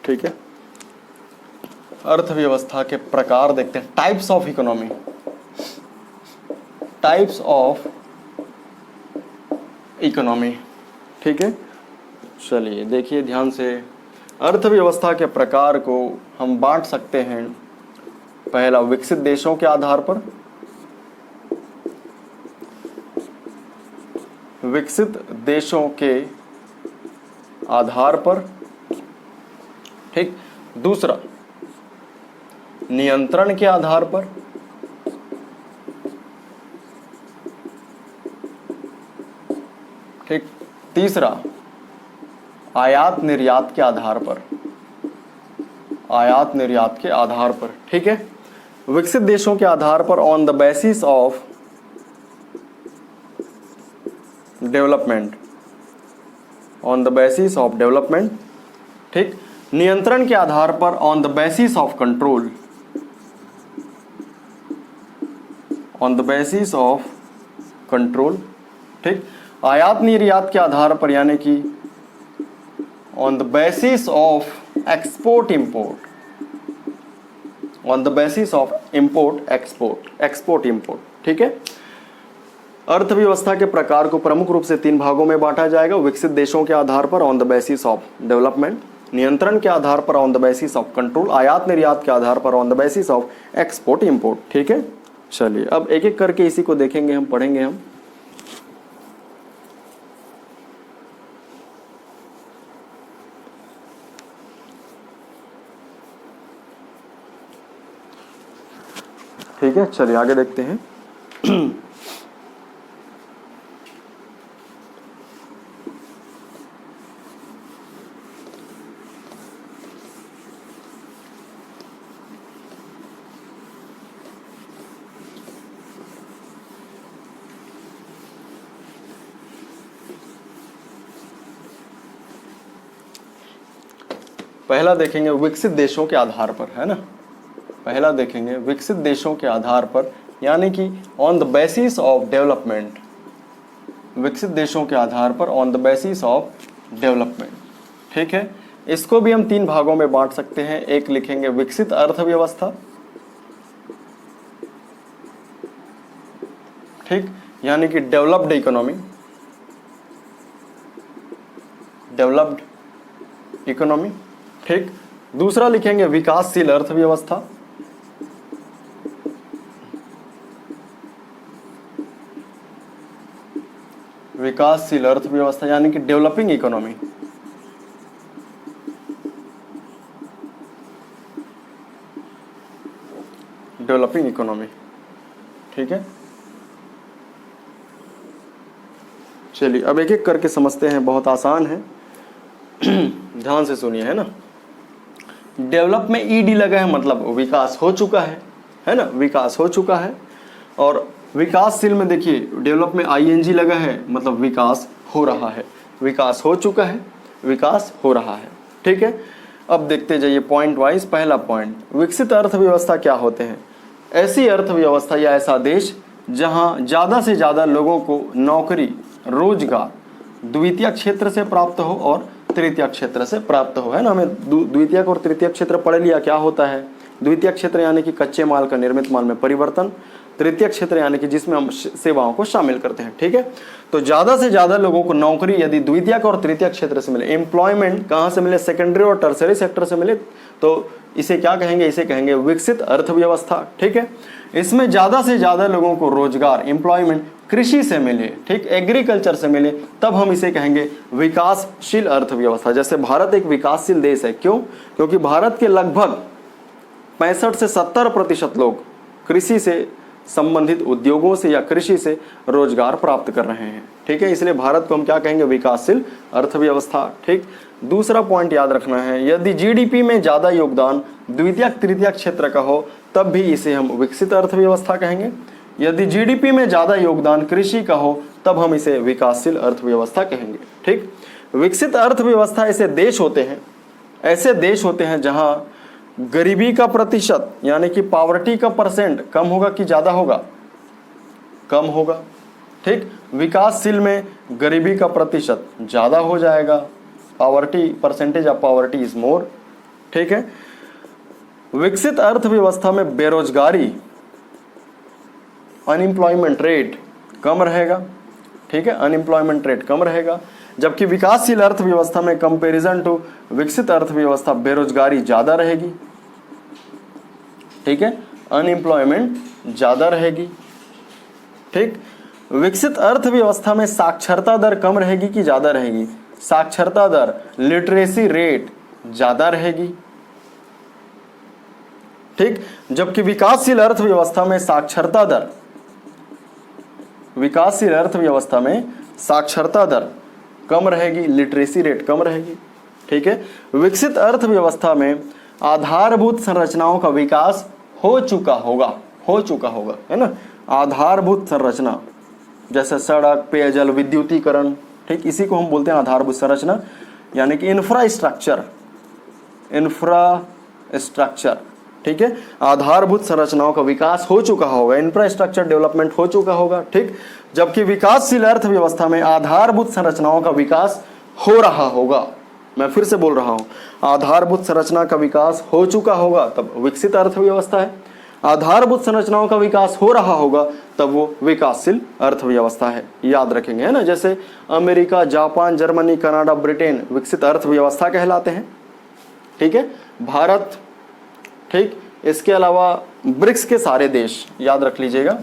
ठीक है, अर्थव्यवस्था के प्रकार देखते हैं। Types of economy, types of economy, ठीक है। चलिए देखिए ध्यान से, अर्थव्यवस्था के प्रकार को हम बांट सकते हैं। पहला विकसित देशों के आधार पर, विकसित देशों के आधार पर, ठीक। दूसरा नियंत्रण के आधार पर, ठीक। तीसरा आयात निर्यात के आधार पर, आयात निर्यात के आधार पर, ठीक है। विकसित देशों के आधार पर on the basis of development, on the basis of development, ठीक। नियंत्रण के आधार पर on the basis of control, on the basis of control, ठीक। आयात निर्यात के आधार पर यानी कि on the basis of export import, on the basis of import export, export import, ठीक है। अर्थव्यवस्था के प्रकार को प्रमुख रूप से 3 भागों में बांटा जाएगा। विकसित देशों के आधार पर on the basis of development, नियंत्रण के आधार पर on the basis of control, आयात निर्यात के आधार पर on the basis of export import, ठीक है। चलिए अब एक एक करके इसी को देखेंगे, हम पढ़ेंगे हम। ठीक है, चलिए आगे देखते हैं। पहला देखेंगे विकसित देशों के आधार पर, है ना। पहला देखेंगे विकसित देशों के आधार पर यानी कि on the basis of development, विकसित देशों के आधार पर on the basis of development, ठीक है। इसको भी हम 3 भागों में बांट सकते हैं। एक लिखेंगे विकसित अर्थव्यवस्था, ठीक, यानी कि डेवलप्ड इकोनॉमी, डेवलप्ड इकोनॉमी, ठीक। दूसरा लिखेंगे विकासशील अर्थव्यवस्था, विकासशील अर्थव्यवस्था यानी कि डेवलपिंग इकोनॉमी, डेवलपिंग इकोनॉमी, ठीक है। चलिए अब एक एक करके समझते हैं, बहुत आसान है। ध्यान से सुनिए, है ना। डेवलप में ईडी लगा है मतलब विकास हो चुका है ना, विकास हो चुका है। और विकासशील में देखिए डेवलप में आईएनजी लगा है मतलब विकास हो रहा है, विकास हो चुका है, विकास हो रहा है, ठीक है। अब देखते जाइए पॉइंट वाइज। पहला पॉइंट, विकसित अर्थव्यवस्था क्या होते हैं? ऐसी अर्थव्यवस्था या ऐसा देश जहां ज़्यादा से ज़्यादा लोगों को नौकरी, रोजगार द्वितीय क्षेत्र से प्राप्त हो और तृतीय क्षेत्र से प्राप्त हो, है ना। हमें द्वितीयक और तृतीय क्षेत्र पढ़ लिया क्या होता है। द्वितीय क्षेत्र यानी कि कच्चे माल का निर्मित माल में परिवर्तन, तृतीय क्षेत्र यानी कि जिसमें हम सेवाओं को शामिल करते हैं, ठीक है। तो ज़्यादा से ज़्यादा लोगों को नौकरी यदि द्वितीयक और तृतीय क्षेत्र से मिले, एम्प्लॉयमेंट कहाँ से मिले, सेकेंडरी और टर्सरी सेक्टर से मिले, तो इसे क्या कहेंगे, इसे कहेंगे विकसित अर्थव्यवस्था। ठीक है, इसमें ज्यादा से ज्यादा लोगों को रोजगार, एम्प्लॉयमेंट कृषि से मिले, ठीक, एग्रीकल्चर से मिले, तब हम इसे कहेंगे विकासशील अर्थव्यवस्था। जैसे भारत एक विकासशील देश है, क्यों? क्योंकि भारत के लगभग 65 से 70% लोग कृषि से संबंधित उद्योगों से या कृषि से रोजगार प्राप्त कर रहे हैं। ठीक है, इसलिए भारत को हम क्या कहेंगे, विकासशील अर्थव्यवस्था। ठीक, दूसरा पॉइंट याद रखना है, यदि जीडीपी में ज्यादा योगदान द्वितीयक तृतीयक क्षेत्र का हो तब भी इसे हम विकसित अर्थव्यवस्था कहेंगे। यदि जीडीपी में ज्यादा योगदान कृषि का हो तब हम इसे विकासशील अर्थव्यवस्था कहेंगे। ठीक, विकसित अर्थव्यवस्था ऐसे देश होते हैं जहां गरीबी का प्रतिशत यानी कि पॉवर्टी का परसेंट कम होगा कि ज्यादा होगा, कम होगा। ठीक, विकासशील में गरीबी का प्रतिशत ज्यादा हो जाएगा, poverty, percentage of poverty is more. ठीक है, विकसित अर्थव्यवस्था में बेरोजगारी, अनएम्प्लॉयमेंट रेट कम रहेगा। ठीक है, अनएम्प्लॉयमेंट रेट कम रहेगा, जबकि विकासशील अर्थव्यवस्था में कंपैरिजन टू विकसित अर्थव्यवस्था बेरोजगारी ज्यादा रहेगी। ठीक है, अनएम्प्लॉयमेंट ज्यादा रहेगी। ठीक, विकसित अर्थव्यवस्था में साक्षरता दर कम रहेगी कि ज्यादा रहेगी? साक्षरता दर, लिटरेसी रेट ज्यादा रहेगी। ठीक, जबकि विकासशील अर्थव्यवस्था में साक्षरता दर कम रहेगी, लिटरेसी रेट कम रहेगी। ठीक है, विकसित अर्थव्यवस्था में आधारभूत संरचनाओं का विकास हो चुका होगा, है ना। आधारभूत संरचना जैसे सड़क, पेयजल, विद्युतीकरण, ठीक, इसी को हम बोलते हैं आधारभूत संरचना, यानी कि इंफ्रास्ट्रक्चर। ठीक है, आधारभूत संरचनाओं का विकास हो चुका होगा, इंफ्रास्ट्रक्चर डेवलपमेंट हो चुका होगा। ठीक, जबकि विकासशील अर्थव्यवस्था में आधारभूत संरचनाओं का विकास हो रहा होगा। मैं फिर से बोल रहा हूं, आधारभूत संरचना का विकास हो चुका होगा तब विकसित अर्थव्यवस्था है, आधारभूत संरचनाओं का विकास हो रहा होगा तब वो विकासशील अर्थव्यवस्था है। याद रखेंगे, है ना। जैसे America, Japan, Germany, Canada, Britain विकसित अर्थव्यवस्था कहलाते हैं। ठीक है, भारत, ठीक, इसके अलावा ब्रिक्स के सारे देश याद रख लीजिएगा,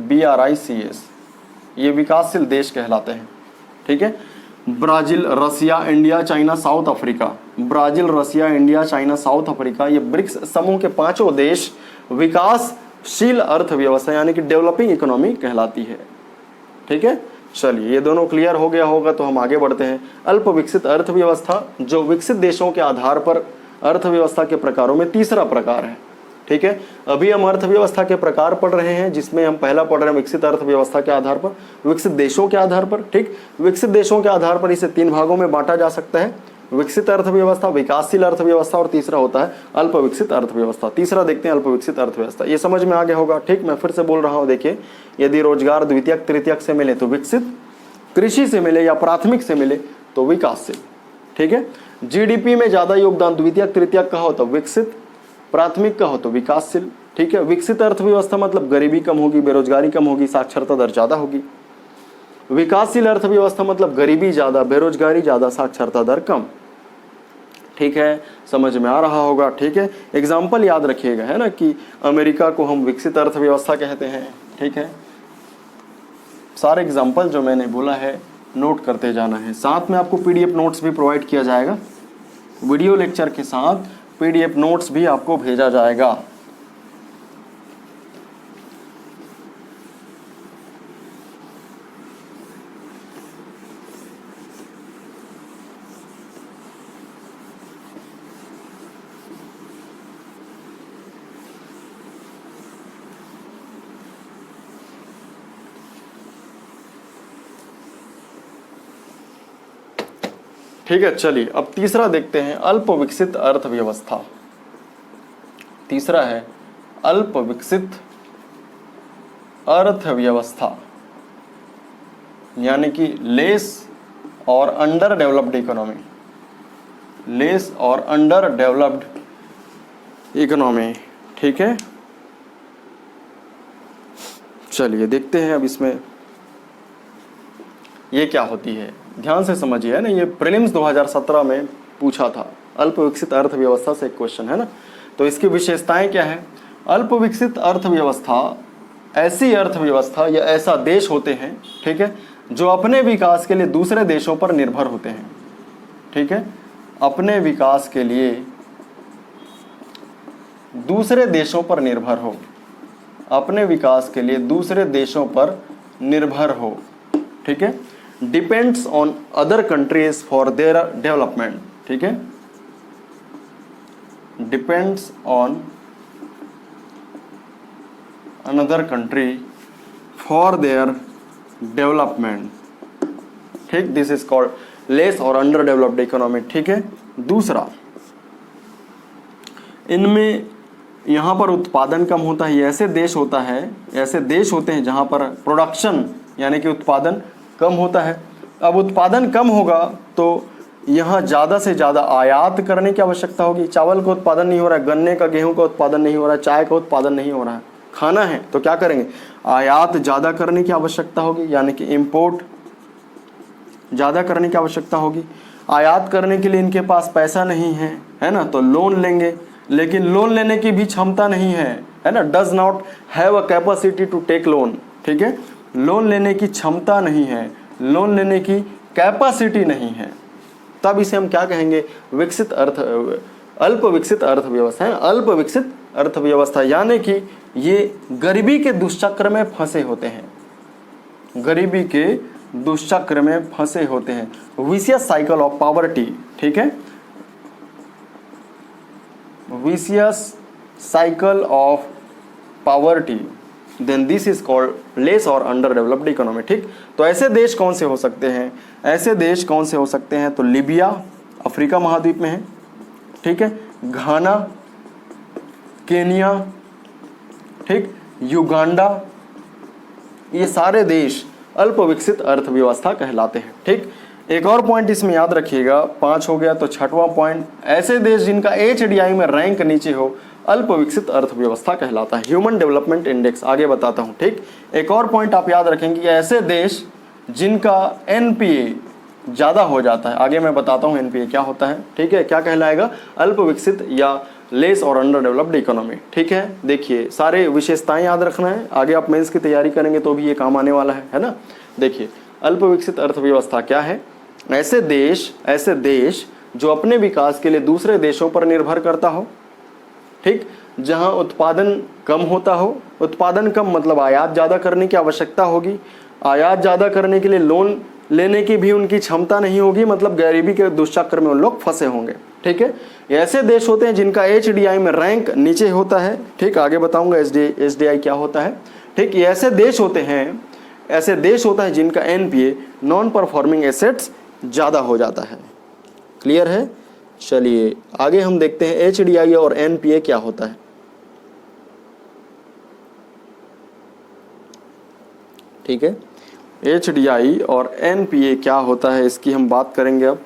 BRICS, ये विकासशील देश कहलाते हैं। ठीक है, Brazil, Russia, India, China, South Africa, Brazil, Russia, India, China, South Africa, ये ब्रिक्स समूह के 5 देश विकासशील अर्थव्यवस्था यानी कि डेवलपिंग इकोनॉमी कहलाती है। ठीक है, चलिए ये दोनों क्लियर हो गया होगा तो हम आगे बढ़ते हैं। अल्प विकसित अर्थव्यवस्था, जो विकसित देशों के आधार पर अर्थव्यवस्था के प्रकारों में तीसरा प्रकार है। ठीक है, अभी हम अर्थव्यवस्था के प्रकार पढ़ रहे हैं, जिसमें हम पहला पढ़ रहे हैं विकसित अर्थव्यवस्था के आधार पर, विकसित देशों के आधार पर। ठीक, विकसित देशों के आधार पर इसे 3 भागों में बांटा जा सकता है, विकसित अर्थव्यवस्था, विकासशील अर्थव्यवस्था और तीसरा होता है अल्प विकसित अर्थव्यवस्था। तीसरा देखते हैं अल्प विकसित अर्थव्यवस्था, ये समझ में आ गया होगा। ठीक, मैं फिर से बोल रहा हूँ, देखिए, यदि रोजगार द्वितीयक तृतीयक से मिले तो विकसित, कृषि से मिले या प्राथमिक से मिले तो विकासशील। ठीक है, जीडीपी में ज्यादा योगदान द्वितीयक तृतीयक का हो तो विकसित, प्राथमिक का हो तो विकासशील। ठीक है, विकसित अर्थव्यवस्था मतलब गरीबी कम होगी, बेरोजगारी कम होगी, साक्षरता दर ज्यादा होगी। विकासशील अर्थव्यवस्था मतलब गरीबी ज्यादा, बेरोजगारी ज्यादा, साक्षरता दर कम। ठीक है, समझ में आ रहा होगा। ठीक है, एग्जाम्पल याद रखिएगा, है ना, कि अमेरिका को हम विकसित अर्थव्यवस्था कहते हैं। ठीक है, सारे एग्जाम्पल जो मैंने बोला है नोट करते जाना है। साथ में आपको PDF नोट्स भी प्रोवाइड किया जाएगा, वीडियो लेक्चर के साथ PDF नोट्स भी आपको भेजा जाएगा। ठीक है, चलिए अब तीसरा देखते हैं, अल्प विकसित अर्थव्यवस्था। तीसरा है अल्प विकसित अर्थव्यवस्था, यानी कि लेस और अंडर डेवलप्ड इकोनॉमी, लेस और अंडर डेवलप्ड इकोनॉमी। ठीक है, चलिए देखते हैं अब इसमें ये क्या होती है। ध्यान से समझिए, है ना, ये प्रीलिम्स 2017 में पूछा था, अल्प विकसित अर्थव्यवस्था से एक क्वेश्चन है ना। तो इसकी विशेषताएं क्या है? अल्प विकसित अर्थव्यवस्था ऐसी अर्थव्यवस्था या ऐसा देश होते हैं, ठीक है, जो अपने विकास के लिए दूसरे देशों पर निर्भर होते हैं, ठीक है, अपने विकास के लिए दूसरे देशों पर निर्भर हो, अपने विकास के लिए दूसरे देशों पर निर्भर हो, ठीक है, depends on other countries for their development, ठीक है, depends on another country for their development, ठीक, दिस इज कॉल्ड लेस और अंडर डेवलप्ड इकोनॉमी, ठीक है। दूसरा, इनमें यहाँ पर उत्पादन कम होता है, ऐसे देश होता है, ऐसे देश होते हैं जहाँ पर प्रोडक्शन यानी कि उत्पादन कम होता है। अब उत्पादन कम होगा तो यहाँ ज़्यादा से ज़्यादा आयात करने की आवश्यकता होगी। चावल का उत्पादन नहीं हो रहा है, गन्ने का, गेहूं का उत्पादन नहीं हो रहा है, चाय का उत्पादन नहीं हो रहा है, खाना है तो क्या करेंगे? आयात ज़्यादा करने की आवश्यकता होगी, यानी कि इम्पोर्ट ज़्यादा करने की आवश्यकता होगी। आयात करने के लिए इनके पास पैसा नहीं है ना, तो लोन लेंगे, लेकिन लोन लेने की भी क्षमता नहीं है ना, does not have a capacity to take loan, ठीक है, लोन लेने की क्षमता नहीं है, लोन लेने की कैपेसिटी नहीं है, तब इसे हम क्या कहेंगे? विकसित अल्प विकसित अर्थव्यवस्था है। अल्प विकसित अर्थव्यवस्था यानी कि ये गरीबी के दुष्चक्र में फंसे होते हैं, गरीबी के दुष्चक्र में फंसे होते हैं, विशियस साइकिल ऑफ पॉवर्टी, ठीक है, vicious cycle of poverty, then this is called less और अंडर डेवलप्ड इकोनॉमी, ठीक। तो ऐसे देश कौन से हो सकते हैं? ऐसे देश कौन से हो सकते हैं? तो लीबिया अफ्रीका महाद्वीप में है, ठीक है, घाना, केनिया, ठीक, युगांडा, ये सारे देश अल्प विकसित अर्थव्यवस्था कहलाते हैं, ठीक। एक और पॉइंट इसमें याद रखिएगा, 5 हो गया, तो 6वां पॉइंट, ऐसे देश जिनका HDI में रैंक नीचे हो अल्प विकसित अर्थव्यवस्था कहलाता है। ह्यूमन डेवलपमेंट इंडेक्स आगे बताता हूं, ठीक। एक और पॉइंट आप याद रखेंगे कि ऐसे देश जिनका NPA ज़्यादा हो जाता है, आगे मैं बताता हूं NPA क्या होता है, ठीक है, क्या कहलाएगा? अल्प विकसित या लेस और अंडर डेवलप्ड इकोनॉमी, ठीक है। देखिए सारे विशेषताएं याद रखना है, आगे आप मेंस की तैयारी करेंगे तो भी ये काम आने वाला है ना। देखिए अल्प विकसित अर्थव्यवस्था क्या है? ऐसे देश जो अपने विकास के लिए दूसरे देशों पर निर्भर करता हो, ठीक, जहां उत्पादन कम होता हो, उत्पादन कम मतलब आयात ज़्यादा करने की आवश्यकता होगी, आयात ज़्यादा करने के लिए लोन लेने की भी उनकी क्षमता नहीं होगी, मतलब गरीबी के दुष्चक्र में उन लोग फंसे होंगे, ठीक है। ऐसे देश होते हैं जिनका HDI में रैंक नीचे होता है, ठीक, आगे बताऊंगा HDI क्या होता है, ठीक। ऐसे देश होते हैं, ऐसे देश होता है जिनका NPA नॉन परफॉर्मिंग एसेट्स ज़्यादा हो जाता है। क्लियर है? चलिए आगे हम देखते हैं HDI और NPA क्या होता है, ठीक है। HDI और NPA क्या होता है इसकी हम बात करेंगे अब।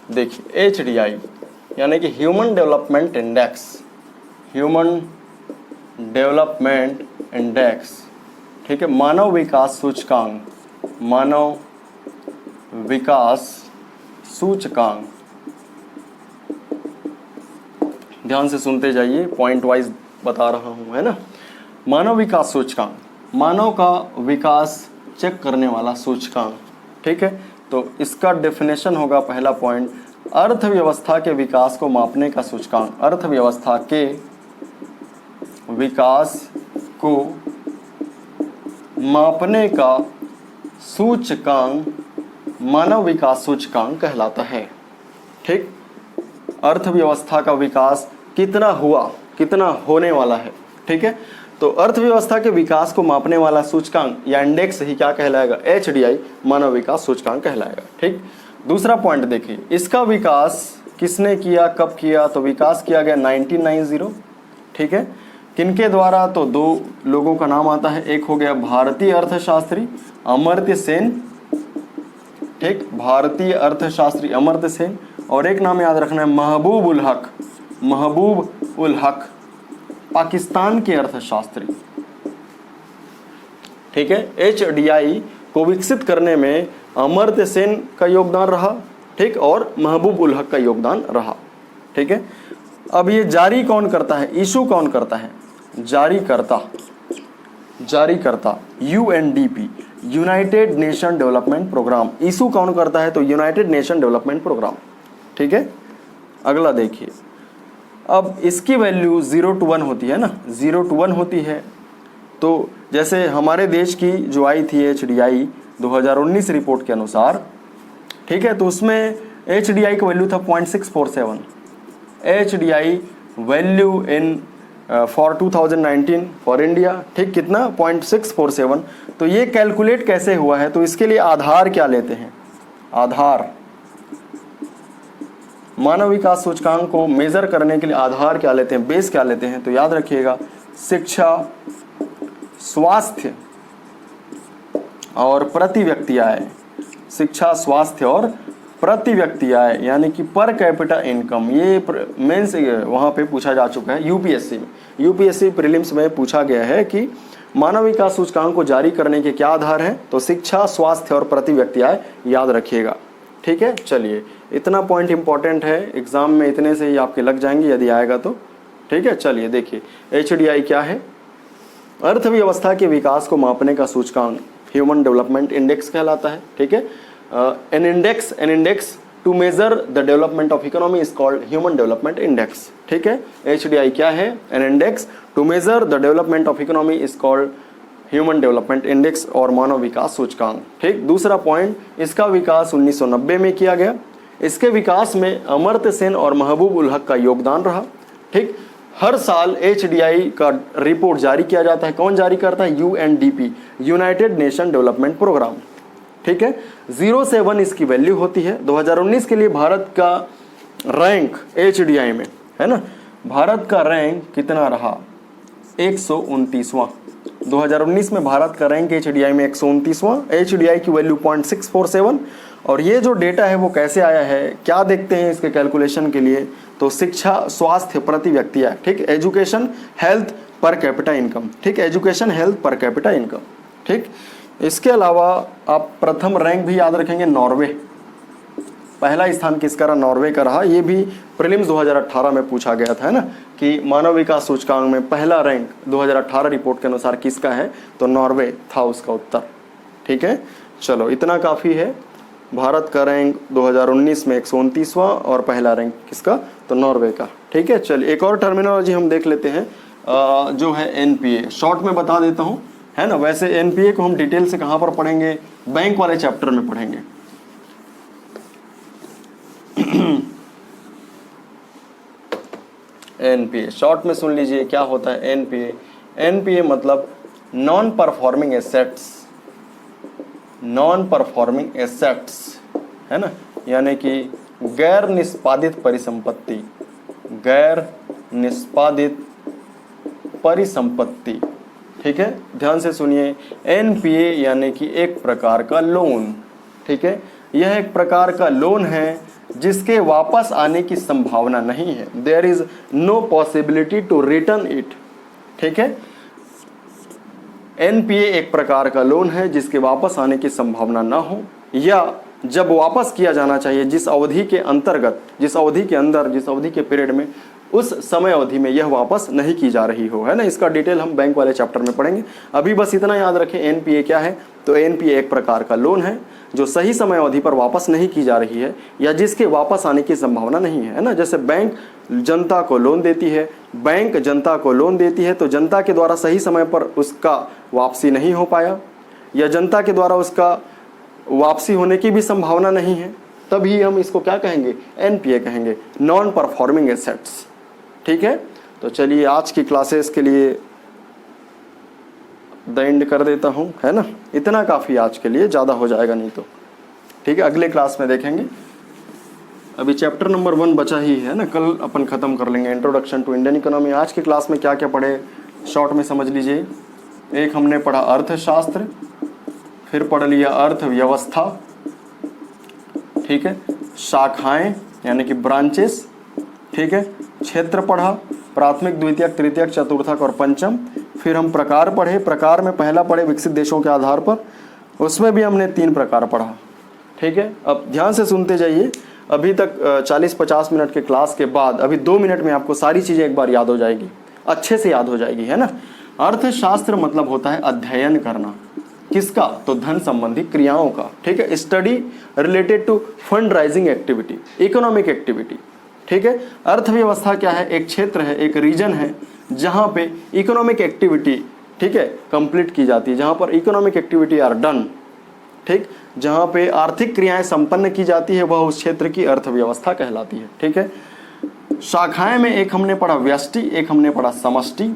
देखिए HDI यानी कि human development index, human development index, ठीक है, मानव विकास सूचकांक, मानव विकास सूचकांक, ध्यान से सुनते जाइए, पॉइंट वाइज बता रहा हूं, है ना। मानव विकास सूचकांक, मानव का विकास चेक करने वाला सूचकांक, ठीक है। तो इसका डेफिनेशन होगा, पहला पॉइंट, अर्थव्यवस्था के विकास को मापने का सूचकांक, अर्थव्यवस्था के विकास को मापने का सूचकांक मानव विकास सूचकांक कहलाता है, ठीक। अर्थव्यवस्था का विकास कितना हुआ, कितना होने वाला है, ठीक है। तो अर्थव्यवस्था के विकास को मापने वाला सूचकांक या इंडेक्स ही क्या कहलाएगा? HDI, मानव विकास सूचकांक कहलाएगा, ठीक। दूसरा पॉइंट देखिए, इसका विकास किसने किया, कब किया? तो विकास किया गया 1990, ठीक है। किनके द्वारा, तो दो लोगों का नाम आता है, एक हो गया भारतीय अर्थशास्त्री अमर्त्य सेन, ठीक, भारतीय अर्थशास्त्री अमर्त्य सेन, और एक नाम याद रखना है महबूब उल हक, महबूब उल हक पाकिस्तान के अर्थशास्त्री, ठीक है। HDI को विकसित करने में अमर्त्य सेन का योगदान रहा, ठीक, और महबूब उल हक का योगदान रहा, ठीक है। अब ये जारी कौन करता है, इशू कौन करता है, जारी करता UNDP, United Nation Development Programme. Issue कौन करता है, तो यूनाइटेड नेशन डेवलपमेंट प्रोग्राम, ठीक है। अगला देखिए, अब इसकी वैल्यू 0 to 1 होती है ना, 0 to 1 होती है। तो जैसे हमारे देश की जो आई थी HDI 2019 रिपोर्ट के अनुसार, ठीक है, तो उसमें HDI का वैल्यू था 0.647, HDI value in for 2019 for India, ठीक, कितना 0.647। तो ये कैलकुलेट कैसे हुआ है, तो इसके लिए आधार क्या लेते हैं, आधार, मानव विकास सूचकांक को मेजर करने के लिए आधार क्या लेते हैं, बेस क्या लेते हैं, तो याद रखिएगा शिक्षा, स्वास्थ्य और प्रति व्यक्ति आय, शिक्षा, स्वास्थ्य और प्रति व्यक्ति आय, यानी कि पर कैपिटा इनकम। ये मेंस वहाँ पे पूछा जा चुका है, यूपीएससी में, यूपीएससी प्रीलिम्स में पूछा गया है कि मानव विकास सूचकांक को जारी करने के क्या आधार हैं, तो शिक्षा, स्वास्थ्य और प्रति व्यक्ति आय, याद रखिएगा, ठीक है। चलिए, इतना पॉइंट इंपॉर्टेंट है, एग्जाम में इतने से ही आपके लग जाएंगे यदि आएगा तो, ठीक है। चलिए देखिए, HDI क्या है, अर्थव्यवस्था के विकास को मापने का सूचकांक ह्यूमन डेवलपमेंट इंडेक्स कहलाता है, ठीक है। An index to measure the development of economy is called human development index, ठीक है। HDI क्या है, an index to measure the development of economy is called human development index और मानव विकास सूचकांक, ठीक। दूसरा पॉइंट, इसका विकास 1990 में किया गया। इसके विकास में अमर्त्य सेन और महबूब उल हक का योगदान रहा, ठीक। हर साल HDI का रिपोर्ट जारी किया जाता है, कौन जारी करता है, UNDP, United Nation Development Programme, ठीक है। 0 से 1 इसकी वैल्यू होती है। 2019 के लिए भारत का रैंक HDI में, है ना, भारत का रैंक कितना रहा, 129वां। 2019 में भारत का रैंक HDI में 129वां, HDI की वैल्यू 0.647। और ये जो डेटा है वो कैसे आया है, क्या देखते हैं इसके कैलकुलेशन के लिए, तो शिक्षा, स्वास्थ्य, प्रति व्यक्ति आय, ठीक, education, health, per capita income, ठीक, education, health, per capita income, ठीक। इसके अलावा आप प्रथम रैंक भी याद रखेंगे, नॉर्वे, पहला स्थान किसका रहा, नॉर्वे का रहा। ये भी प्रीलिम्स 2018 में पूछा गया था, है ना, कि मानव विकास सूचकांक में पहला रैंक 2018 रिपोर्ट के अनुसार किसका है, तो नॉर्वे था उसका उत्तर, ठीक है। चलो, इतना काफ़ी है। भारत का रैंक 2019 में 129वां और पहला रैंक किसका, तो नॉर्वे का, ठीक है। चलिए, एक और टर्मिनोलॉजी हम देख लेते हैं, जो है NPA, शॉर्ट में बता देता हूँ, है ना। वैसे NPA को हम डिटेल से कहाँ पर पढ़ेंगे, बैंक वाले चैप्टर में पढ़ेंगे। NPA शॉर्ट में सुन लीजिए, क्या होता है NPA मतलब non performing assets, non performing assets, है ना, यानी कि गैर निष्पादित परिसंपत्ति, गैर निष्पादित परिसंपत्ति, ठीक है। ध्यान से सुनिए, NPA यानी कि एक प्रकार का लोन, ठीक है। यह एक प्रकार का लोन है जिसके वापस आने की संभावना नहीं है, there is no possibility to return it, ठीक है। NPA एक प्रकार का लोन है जिसके वापस आने की संभावना ना हो, या जब वापस किया जाना चाहिए जिस अवधि के अंतर्गत, जिस अवधि के अंदर, जिस अवधि के पीरियड में, उस समय अवधि में यह वापस नहीं की जा रही हो, है ना। इसका डिटेल हम बैंक वाले चैप्टर में पढ़ेंगे। अभी बस इतना याद रखें, NPA क्या है, तो NPA एक प्रकार का लोन है जो सही समय अवधि पर वापस नहीं की जा रही है या जिसके वापस आने की संभावना नहीं है, ना। जैसे बैंक जनता को लोन देती है, बैंक जनता को लोन देती है तो जनता के द्वारा सही समय पर उसका वापसी नहीं हो पाया या जनता के द्वारा उसका वापसी होने की भी संभावना नहीं है, तभी हम इसको क्या कहेंगे, NPA कहेंगे, नॉन परफॉर्मिंग एसेट्स, ठीक है। तो चलिए, आज की क्लासेस के लिए द एंड कर देता हूँ, है ना। इतना काफ़ी आज के लिए, ज़्यादा हो जाएगा नहीं तो, ठीक है। अगले क्लास में देखेंगे। अभी चैप्टर नंबर 1 बचा ही है ना, कल अपन ख़त्म कर लेंगे, इंट्रोडक्शन टू इंडियन इकोनॉमी। आज की क्लास में क्या क्या पढ़े, शॉर्ट में समझ लीजिए। एक हमने पढ़ा अर्थशास्त्र, फिर पढ़ लिया अर्थव्यवस्था, ठीक है, शाखाएं यानी कि ब्रांचेस, ठीक है, क्षेत्र पढ़ा, प्राथमिक, द्वितीयक, तृतीयक, चतुर्थक और पंचम। फिर हम प्रकार पढ़े, प्रकार में पहला पढ़े विकसित देशों के आधार पर, उसमें भी हमने 3 प्रकार पढ़ा, ठीक है। अब ध्यान से सुनते जाइए, अभी तक 40-50 मिनट के क्लास के बाद अभी 2 मिनट में आपको सारी चीज़ें एक बार याद हो जाएगी, अच्छे से याद हो जाएगी, है ना। अर्थशास्त्र मतलब होता है अध्ययन करना, किसका, तो धन संबंधी क्रियाओं का, ठीक है। Study related to fund raising activity, economic activity, ठीक है। अर्थव्यवस्था क्या है, एक क्षेत्र है, एक रीजन है जहाँ पे इकोनॉमिक एक्टिविटी, ठीक है, कंप्लीट की जाती है, जहाँ पर इकोनॉमिक एक्टिविटी आर डन, ठीक, जहाँ पे आर्थिक क्रियाएं संपन्न की जाती है, वह उस क्षेत्र की अर्थव्यवस्था कहलाती है, ठीक है। शाखाएं में एक हमने पढ़ा व्यष्टि, एक हमने पढ़ा समष्टि।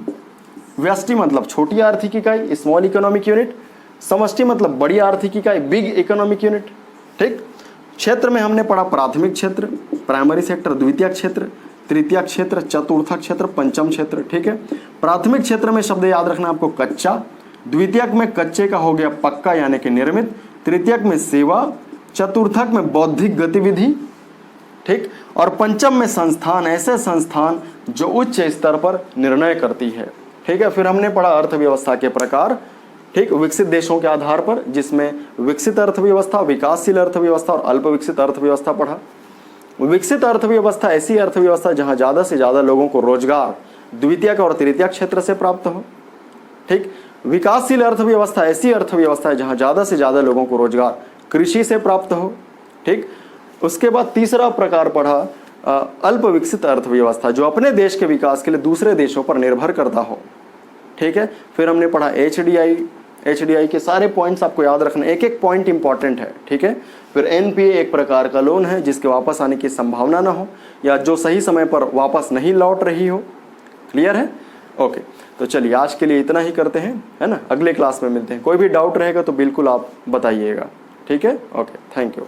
व्यष्टि मतलब छोटी आर्थिक इकाई, स्मॉल इकोनॉमिक यूनिट। समष्टि मतलब बड़ी आर्थिक इकाई, बिग इकोनॉमिक यूनिट, ठीक। क्षेत्र में हमने पढ़ा प्राथमिक क्षेत्र, प्राइमरी सेक्टर, द्वितीयक क्षेत्र, तृतीयक क्षेत्र, चतुर्थक क्षेत्र, पंचम क्षेत्र, ठीक है। प्राथमिक क्षेत्र में शब्द याद रखना आपको कच्चा, द्वितीयक में कच्चे का हो गया पक्का यानी कि निर्मित, तृतीयक में सेवा, चतुर्थक में बौद्धिक गतिविधि, ठीक, और पंचम में संस्थान, ऐसे संस्थान जो उच्च स्तर पर निर्णय करती है, ठीक है। फिर हमने पढ़ा अर्थव्यवस्था के प्रकार, ठीक, विकसित देशों के आधार पर, जिसमें विकसित अर्थव्यवस्था, विकासशील अर्थव्यवस्था और अल्प विकसित अर्थव्यवस्था पढ़ा। विकसित अर्थव्यवस्था ऐसी अर्थव्यवस्था जहां ज़्यादा से ज़्यादा लोगों को रोजगार द्वितीयक और तृतीयक क्षेत्र से प्राप्त हो, ठीक। विकासशील अर्थव्यवस्था ऐसी अर्थव्यवस्था है जहां ज़्यादा से ज़्यादा लोगों को रोजगार कृषि से प्राप्त हो, ठीक। उसके बाद तीसरा प्रकार पढ़ा अल्प विकसित अर्थव्यवस्था, जो अपने देश के विकास के लिए दूसरे देशों पर निर्भर करता हो, ठीक है। फिर हमने पढ़ा एचडीआई के सारे पॉइंट्स आपको याद रखना, एक एक पॉइंट इंपॉर्टेंट है, ठीक है। फिर एनपीए एक प्रकार का लोन है जिसके वापस आने की संभावना ना हो या जो सही समय पर वापस नहीं लौट रही हो। क्लियर है? ओके, तो चलिए आज के लिए इतना ही करते हैं, है ना। अगले क्लास में मिलते हैं। कोई भी डाउट रहेगा तो बिल्कुल आप बताइएगा, ठीक है। Okay, thank you.